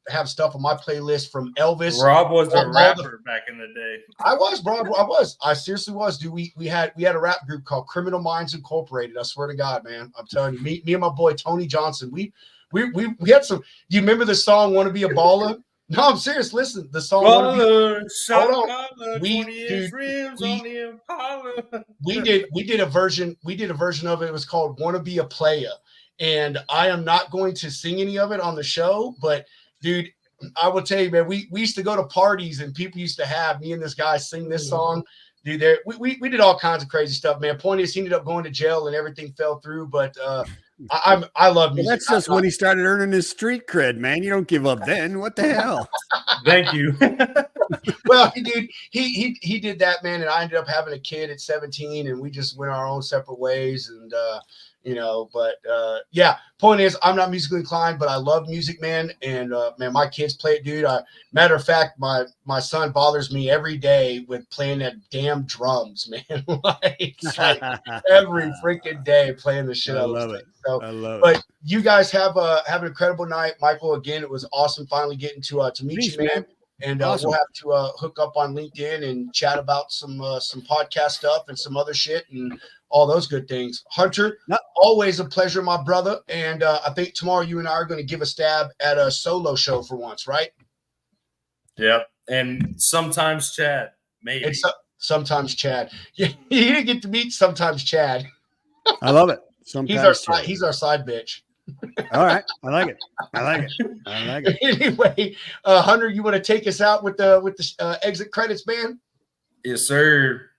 have stuff on my playlist from Elvis. Rob was a rapper back in the day. I was, bro. I seriously was, dude. We had a rap group called Criminal Minds Incorporated. I swear to God, man. I'm telling you, me and my boy Tony Johnson, we had some. Do you remember the song "Want to Be a Baller"? No, I'm serious. Listen, the song. We did a version. We did a version of it. It was called "Want to Be a Playa," and I am not going to sing any of it on the show, but. Dude, I will tell you, man, we used to go to parties and people used to have me and this guy sing this song. Dude, we did all kinds of crazy stuff, man. Point is, he ended up going to jail and everything fell through. But I love music. Well, that's just when he started earning his street cred, man. You don't give up then. What the hell? Thank you. Well, dude, he did that, man, and I ended up having a kid at 17, and we just went our own separate ways, and but yeah. Point is, I'm not musically inclined, but I love music, man, and man, my kids play it, dude. Matter of fact, my son bothers me every day with playing that damn drums, man. It's like every freaking day playing the shit. I out of love those it. things. So, I love but it. you guys have an incredible night, Michael. Again, it was awesome finally getting to meet Thanks, you, man. And Awesome. we'll have to hook up on LinkedIn and chat about some podcast stuff and some other shit and all those good things. Hunter, Yep. always a pleasure, my brother. And I think tomorrow you and I are going to give a stab at a solo show for once, right? Yep. And sometimes Chad, maybe. And sometimes Chad. Yeah, you didn't get to meet sometimes Chad. I love it. Sometimes He's our side bitch. all right. I like it. I like it. I like it. Anyway, Hunter, you want to take us out with the exit credits, man? Yes, sir.